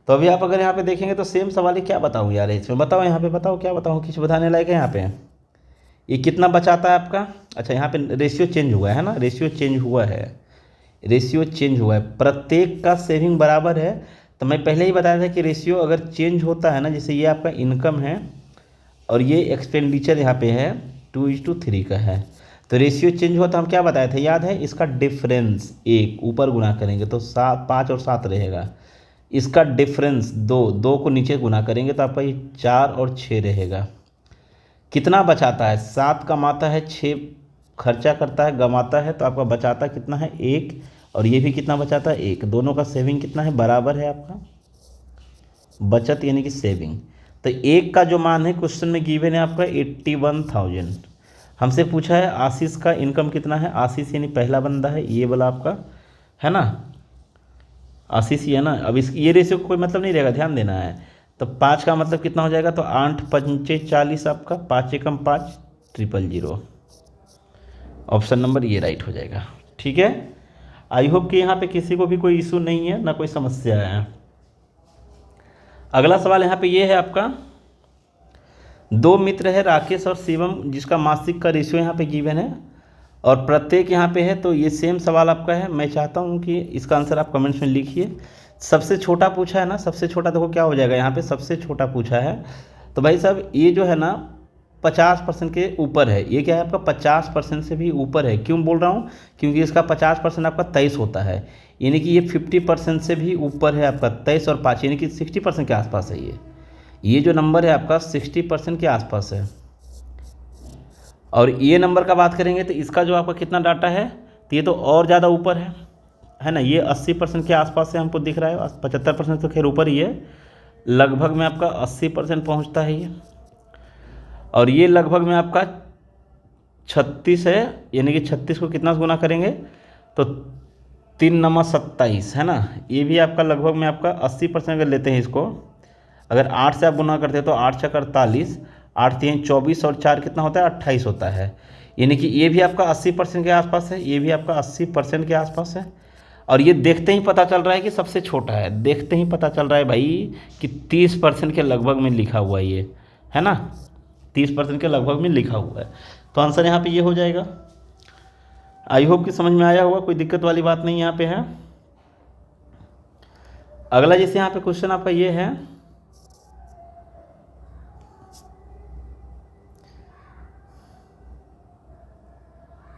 Speaker 1: तो अभी आप अगर यहाँ पे देखेंगे तो सेम सवाल ही, क्या बताऊँ यार इसमें, बताओ यहाँ पे, बताओ क्या बताऊँ, कुछ बताने लायक है यहाँ पे, ये कितना बचाता है आपका। अच्छा यहाँ पे रेशियो चेंज हुआ है ना, रेशियो चेंज हुआ है, रेशियो चेंज हुआ है, प्रत्येक का सेविंग बराबर है, तो मैं पहले ही बताया था कि रेशियो अगर चेंज होता है ना, जैसे ये आपका इनकम है और ये एक्सपेंडिचर यहाँ पे है 2:3 का है, तो रेशियो चेंज हुआ तो हम क्या बताए थे, याद है, इसका डिफरेंस 1 ऊपर गुना करेंगे तो 5 और 7 रहेगा, इसका डिफरेंस 2 को नीचे गुना करेंगे तो आपका ये 4 और 6 रहेगा। कितना बचाता है, 7 कमाता है, 6 खर्चा करता है, गमाता है, तो आपका बचाता कितना है 1, और ये भी कितना बचाता है 1, दोनों का सेविंग कितना है, बराबर है आपका, बचत यानी कि सेविंग। तो 1 का जो मान है क्वेश्चन में गिवन है आपका 81,000। हमसे पूछा है आशीष का इनकम कितना है, आशीष यानी पहला बंदा है, ये वाला आपका है ना, आशीष ही है ना, अब इस ये रेशियो को कोई मतलब नहीं रहेगा, ध्यान देना है। तो 5 का मतलब कितना हो जाएगा, तो 8 पंचे 40 आपका, 5 एकम 5, 000, ऑप्शन नंबर ये राइट हो जाएगा, ठीक है। आई होप कि यहाँ पे किसी को भी कोई इशू नहीं है, ना कोई समस्या है। अगला सवाल यहाँ पे ये है आपका, 2 मित्र है राकेश और शिवम, जिसका मासिक का रेशियो यहाँ पे गिवन है और प्रत्येक यहाँ पे है, तो ये सेम सवाल आपका है। मैं चाहता हूँ कि इसका आंसर आप कमेंट्स में लिखिए। सबसे छोटा पूछा है ना, सबसे छोटा देखो क्या हो जाएगा, यहाँ पे सबसे छोटा पूछा है, तो भाई साहब ये जो है ना 50% के ऊपर है, ये क्या है आपका 50% से भी ऊपर है। क्यों बोल रहा हूँ, क्योंकि इसका 50% आपका 23 होता है, यानी कि ये 50% से भी ऊपर है आपका, 23 और 5 यानी कि 60% के आसपास है। ये जो नंबर है आपका 60% के आसपास है। और ये नंबर का बात करेंगे तो इसका जो आपका कितना डाटा है, तो ये तो और ज़्यादा ऊपर है ना, ये 80% के आसपास से हमको दिख रहा है, 75% तो खैर ऊपर ही है, लगभग में आपका 80% पहुँचता है ये, और ये लगभग में आपका 36 है, यानी कि 36 को कितना से गुना करेंगे, तो 3 9 27 है ना, ये भी आपका लगभग में आपका 80% अगर लेते हैं इसको, अगर 8 से आप गुना करते हैं तो 8 छक 48, 8 3 24 और 4 कितना होता है 28 होता है, यानी कि ये भी आपका 80% के आसपास है, ये भी आपका 80% के आसपास है। और ये देखते ही पता चल रहा है कि सबसे छोटा है, देखते ही पता चल रहा है भाई कि 30% के लगभग में लिखा हुआ ये है ना, 30% के लगभग में लिखा हुआ है, तो आंसर यहाँ पे ये हो जाएगा। आई होप कि समझ में आया होगा, कोई दिक्कत वाली बात नहीं यहाँ पे है। अगला जैसे यहाँ पे क्वेश्चन आपका ये है,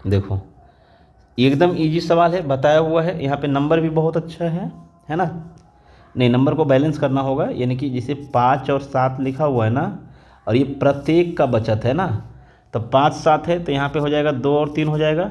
Speaker 1: देखो एकदम इजी सवाल है, बताया हुआ है, यहाँ पे नंबर भी बहुत अच्छा है ना, नहीं नंबर को बैलेंस करना होगा, यानी कि जैसे 5 और 7 लिखा हुआ है ना, और ये प्रत्येक का बचत है ना, तो 5 7 है तो यहाँ पे हो जाएगा 2 और 3 हो जाएगा,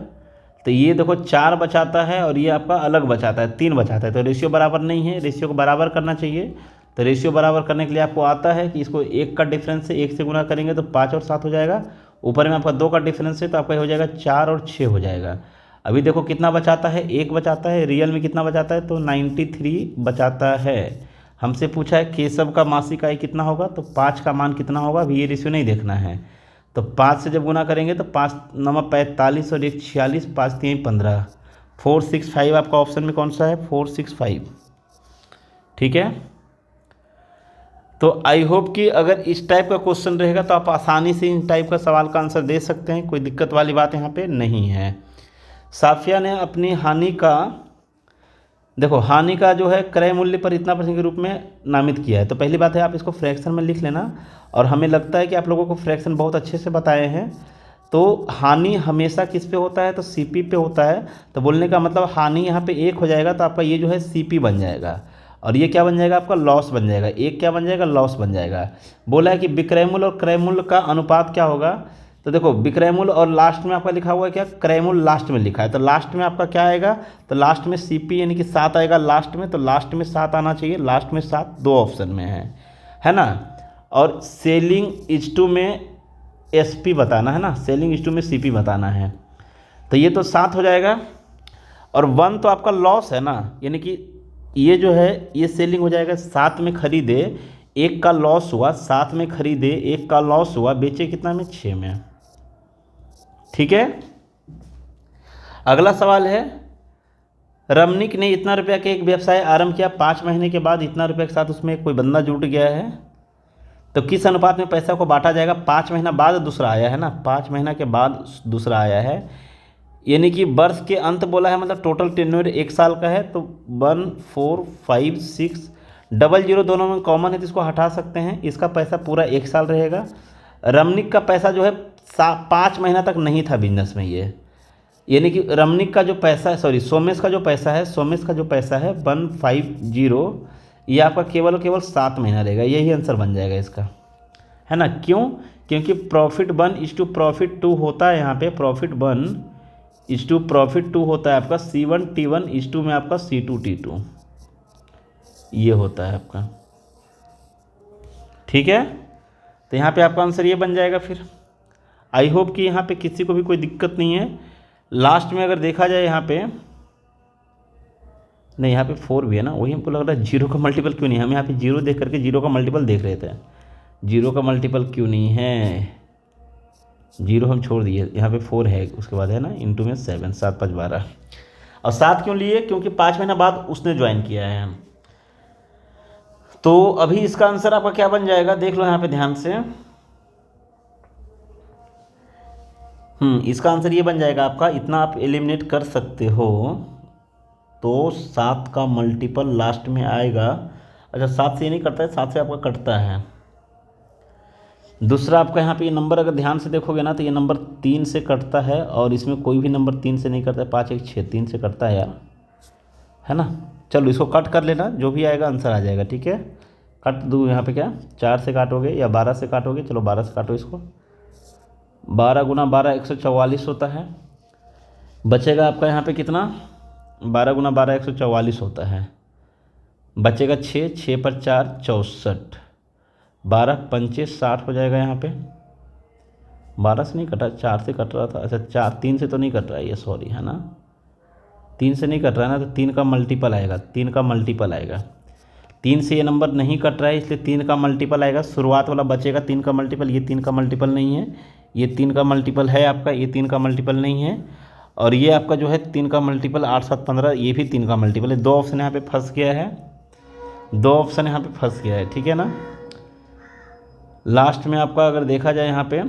Speaker 1: तो ये देखो 4 बचाता है और ये आपका अलग बचाता है 3 बचाता है, तो रेशियो बराबर नहीं है, रेशियो को बराबर करना चाहिए। तो रेशियो बराबर करने के लिए आपको आता है कि इसको 1 का डिफरेंस है, 1 से गुना करेंगे तो 5 और 7 हो जाएगा, ऊपर में आपका 2 का डिफरेंस है तो आपका हो जाएगा 4 और 6 हो जाएगा। अभी देखो कितना बचाता है, 1 बचाता है, रियल में कितना बचाता है, तो 93 बचाता है। हमसे पूछा है केशव का मासिक आय कितना होगा, तो 5 का मान कितना होगा, अभी ये रेशियो नहीं देखना है, तो 5 से जब गुना करेंगे तो 5 9 45 और 1 46, 5 3 15, 465 आपका ऑप्शन में कौन सा है, 465, ठीक है। तो आई होप कि अगर इस टाइप का क्वेश्चन रहेगा तो आप आसानी से इन टाइप का सवाल का आंसर दे सकते हैं, कोई दिक्कत वाली बात यहाँ पे नहीं है। साफिया ने अपनी हानि का, देखो हानि का जो है क्रय मूल्य पर इतना % के रूप में नामित किया है, तो पहली बात है आप इसको फ्रैक्शन में लिख लेना, और हमें लगता है कि आप लोगों को फ्रैक्शन बहुत अच्छे से बताए हैं। तो हानि हमेशा किस पे होता है, तो सीपी पे होता है, तो बोलने का मतलब हानि यहाँ पे 1 हो जाएगा, तो आपका ये जो है सीपी बन जाएगा, और ये क्या बन जाएगा आपका लॉस बन जाएगा, 1 क्या बन जाएगा लॉस बन जाएगा। बोला है कि विक्रय मूल्य और क्रय मूल्य का अनुपात क्या होगा, तो देखो विक्रय मूल्य और लास्ट में आपका लिखा हुआ है क्या, क्रय मूल्य लास्ट में लिखा है, तो लास्ट में आपका क्या आएगा, तो लास्ट में सीपी यानी कि 7 आएगा लास्ट में, तो लास्ट में 7 आना चाहिए, लास्ट में 7 दो ऑप्शन में है ना। और सेलिंग इज टू में एसपी बताना है ना, सेलिंग इज टू में सीपी बताना है, तो ये तो 7 हो जाएगा। और 1 तो आपका लॉस है ना, यानी कि ये जो है ये सेलिंग हो जाएगा, 7 में खरीदे 1 का लॉस हुआ, 7 में खरीदे 1 का लॉस हुआ, बेचे कितना में, 6 में। ठीक है। अगला सवाल है, रमनिक ने इतना रुपया का एक व्यवसाय आरंभ किया, 5 महीने के बाद इतना रुपये के साथ उसमें कोई बंदा जुट गया है, तो किस अनुपात में पैसा को बांटा जाएगा। 5 महीना बाद दूसरा आया है ना, 5 महीना के बाद दूसरा आया है, यानी कि वर्ष के अंत बोला है, मतलब टोटल टेन्योर 1 साल का है, तो 1 4 5 6 00 दोनों में कॉमन है तो इसको हटा सकते हैं, इसका पैसा पूरा 1 साल रहेगा। रमनिक का पैसा जो है 5 महीना तक नहीं था बिजनेस में ये, यानी कि रमनिक का जो पैसा है, सॉरी सोमेश का जो पैसा है, सोमेश का जो पैसा है 150, ये आपका केवल 7 महीना रहेगा, यही आंसर बन जाएगा इसका, है ना। क्यों, क्योंकि प्रॉफिट 1 इज टू प्रॉफिट 2 होता है, यहाँ पे प्रॉफिट 1 इज टू प्रॉफिट 2 होता है आपका, C1 T1 इज टू में आपका C2 T2 ये होता है आपका। ठीक है, तो यहाँ पे आपका आंसर ये बन जाएगा। फिर आई होप कि यहाँ पे किसी को भी कोई दिक्कत नहीं है। लास्ट में अगर देखा जाए यहाँ पे, नहीं यहाँ पे 4 भी है ना, वही हमको लग रहा है 0 का मल्टीपल क्यों नहीं है, हम यहाँ पे 0 देख करके 0 का मल्टीपल देख रहे थे, 0 का मल्टीपल क्यों नहीं है, 0 हम छोड़ दिए, यहाँ पे 4 है, उसके बाद है ना इंटू में 7, 7 5 12, और 7 क्यों लिए, क्योंकि 5 महीना बाद उसने ज्वाइन किया है। तो अभी इसका आंसर आपका क्या बन जाएगा, देख लो यहाँ पे ध्यान से। इसका आंसर ये बन जाएगा आपका, इतना आप एलिमिनेट कर सकते हो, तो 7 का मल्टीपल लास्ट में आएगा। अच्छा 7 से ये नहीं कटता है, 7 से आपका कटता है। दूसरा आपका यहाँ पे ये नंबर अगर ध्यान से देखोगे ना, तो ये नंबर 3 से कटता है, और इसमें कोई भी नंबर 3 से नहीं कटता है, 5 1 6 3 से कटता है यार, है ना। चलो इसको कट कर लेना, जो भी आएगा आंसर आ जाएगा। ठीक है, कट दो यहाँ पे, क्या 4 से काटोगे या 12 से काटोगे, चलो 12 से काटो इसको, 12 गुना 12 144 होता है, बचेगा आपका यहाँ पे कितना, 12 गुना 12 144 होता है, बचेगा 6, 6 पर 4 64, 12 पंचे 60 हो जाएगा। यहाँ पे 12 से नहीं कटा, 4 से कट रहा था, अच्छा 4 3 से तो नहीं कट रहा है ये, सॉरी, है ना, 3 से नहीं कट रहा है ना, तो 3 का मल्टीपल आएगा, 3 का मल्टीपल आएगा, 3 से ये नंबर नहीं कट रहा है, इसलिए 3 का मल्टीपल आएगा, शुरुआत वाला बचेगा 3 का मल्टीपल, ये 3 का मल्टीपल नहीं है, ये 3 का मल्टीपल है आपका, ये 3 का मल्टीपल नहीं है, और ये आपका जो है 3 का मल्टीपल 8 7 15, ये भी 3 का मल्टीपल है। 2 ऑप्शन यहाँ पे फंस गया है, 2 ऑप्शन यहाँ पे फंस गया है। ठीक है ना। लास्ट में आपका अगर देखा जाए यहाँ पे,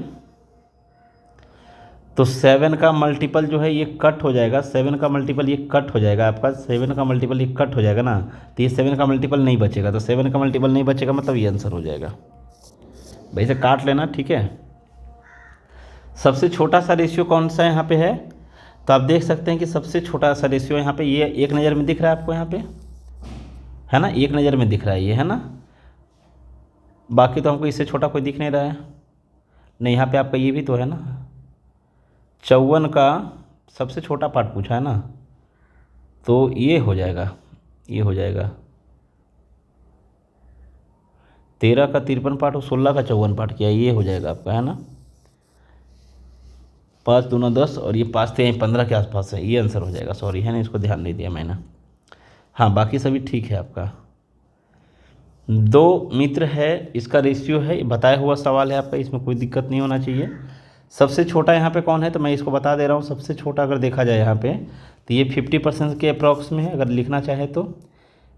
Speaker 1: तो 7 का मल्टीपल जो है ये कट हो जाएगा, 7 का मल्टीपल ये कट हो जाएगा आपका, 7 का मल्टीपल ये कट हो जाएगा ना, तो ये 7 का मल्टीपल नहीं बचेगा, तो 7 का मल्टीपल नहीं बचेगा मतलब ये आंसर हो जाएगा। भाई से काट लेना। ठीक है, सबसे छोटा सा रेशियो कौन सा यहाँ पे है, तो आप देख सकते हैं कि सबसे छोटा सा रेशियो यहाँ पे ये एक नज़र में दिख रहा है आपको, यहाँ पे है ना, एक नज़र में दिख रहा है ये, है ना, बाकी तो हमको इससे छोटा कोई दिख नहीं रहा है। नहीं, यहाँ पे आपका ये भी तो है ना, 54 का सबसे छोटा पार्ट पूछा है ना, तो ये हो जाएगा, ये हो जाएगा 13 का 53 पार्ट और 16 का 54 पार्ट किया, ये हो जाएगा आपका, है ना। 5 दूना 10 और ये 5 से 15 के आसपास है, ये आंसर हो जाएगा, सॉरी, है ना, इसको ध्यान नहीं दिया मैंने। हाँ बाकी सभी ठीक है आपका। 2 मित्र है, इसका रेशियो है, बताया हुआ सवाल है आपका, इसमें कोई दिक्कत नहीं होना चाहिए। सबसे छोटा यहाँ पे कौन है, तो मैं इसको बता दे रहा हूँ। सबसे छोटा अगर देखा जाए यहाँ पे, तो ये 50% के अप्रॉक्स में है, अगर लिखना चाहे तो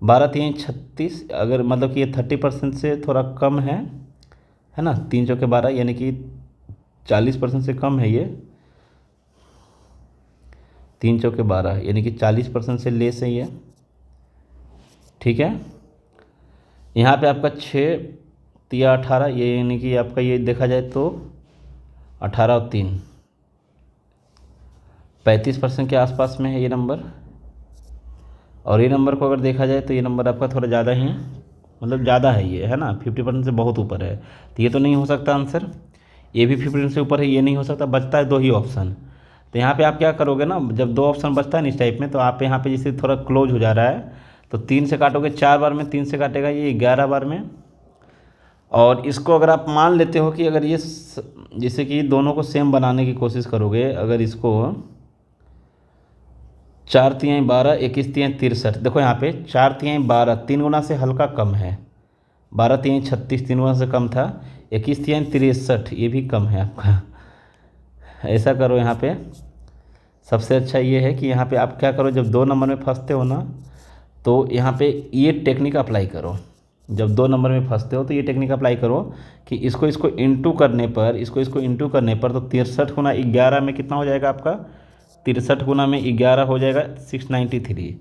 Speaker 1: 12 3 36, अगर मतलब कि ये 30% से थोड़ा कम है ना, 3 चौके 12 यानी कि 40% से कम है ये, 3 चौके 12 यानी कि 40% से लेस है ये। ठीक है, यहाँ पे आपका 6 या 18, ये यानी कि आपका ये देखा जाए तो 18 और 3 35% के आसपास में है ये नंबर। और ये नंबर को अगर देखा जाए तो ये नंबर आपका थोड़ा ज़्यादा ही मतलब ज़्यादा है ये, है ना, 50% से बहुत ऊपर है, तो ये तो नहीं हो सकता आंसर। ये भी 15 से ऊपर है, ये नहीं हो सकता, बचता है 2 ही ऑप्शन। तो यहाँ पे आप क्या करोगे ना, जब 2 ऑप्शन बचता है ना इस टाइप में, तो आप यहाँ पे जैसे थोड़ा क्लोज हो जा रहा है तो 3 से काटोगे 4 बार में, 3 से काटेगा ये 11 बार में। और इसको अगर आप मान लेते हो कि अगर ये जैसे कि दोनों को सेम बनाने की कोशिश करोगे, अगर इसको 4 तिहाई 12, 21 तिहाई 63, देखो यहाँ पे 4 तिहाई 12 3 गुना से हल्का कम है, 12 तिहाई 36 3 गुना से कम था, 21 तिहाई 63 ये भी कम है आपका। ऐसा करो, यहाँ पे सबसे अच्छा ये है कि यहाँ पे आप क्या करो, जब 2 नंबर में फंसते हो ना तो यहाँ पे ये टेक्निक अप्लाई करो। जब 2 नंबर में फंसते हो तो ये टेक्निक अप्लाई करो कि इसको इंटू करने पर, इसको इंटू करने पर तो 63 गुना 11 में कितना हो जाएगा आपका, 63 गुना में 11 हो जाएगा 693।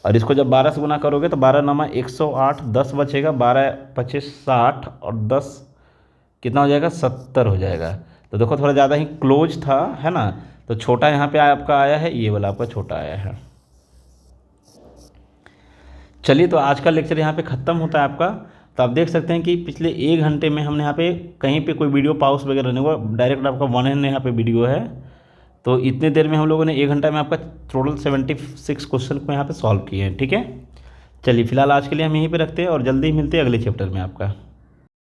Speaker 1: और इसको जब 12 से गुना करोगे तो 12 नमा 108, 10 बचेगा, 12 25 60 और 10 कितना हो जाएगा 70 हो जाएगा। तो देखो थोड़ा ज़्यादा ही क्लोज था, है ना। तो छोटा यहाँ पे आपका आया है, ये वाला आपका छोटा आया है। चलिए, तो आज का लेक्चर यहाँ पे ख़त्म होता है आपका। तो आप देख सकते हैं कि पिछले 1 घंटे में हमने यहाँ पे कहीं पे कोई वीडियो पॉज वगैरह नहीं हुआ, डायरेक्ट आपका 1 एंड यहाँ पे वीडियो है। तो इतने देर में हम लोगों ने 1 घंटा में आपका टोटल 76 क्वेश्चन को यहाँ पे सॉल्व किए हैं। ठीक है, चलिए फिलहाल आज के लिए हम यहीं पे रखते हैं और जल्दी ही मिलते हैं अगले चैप्टर में आपका।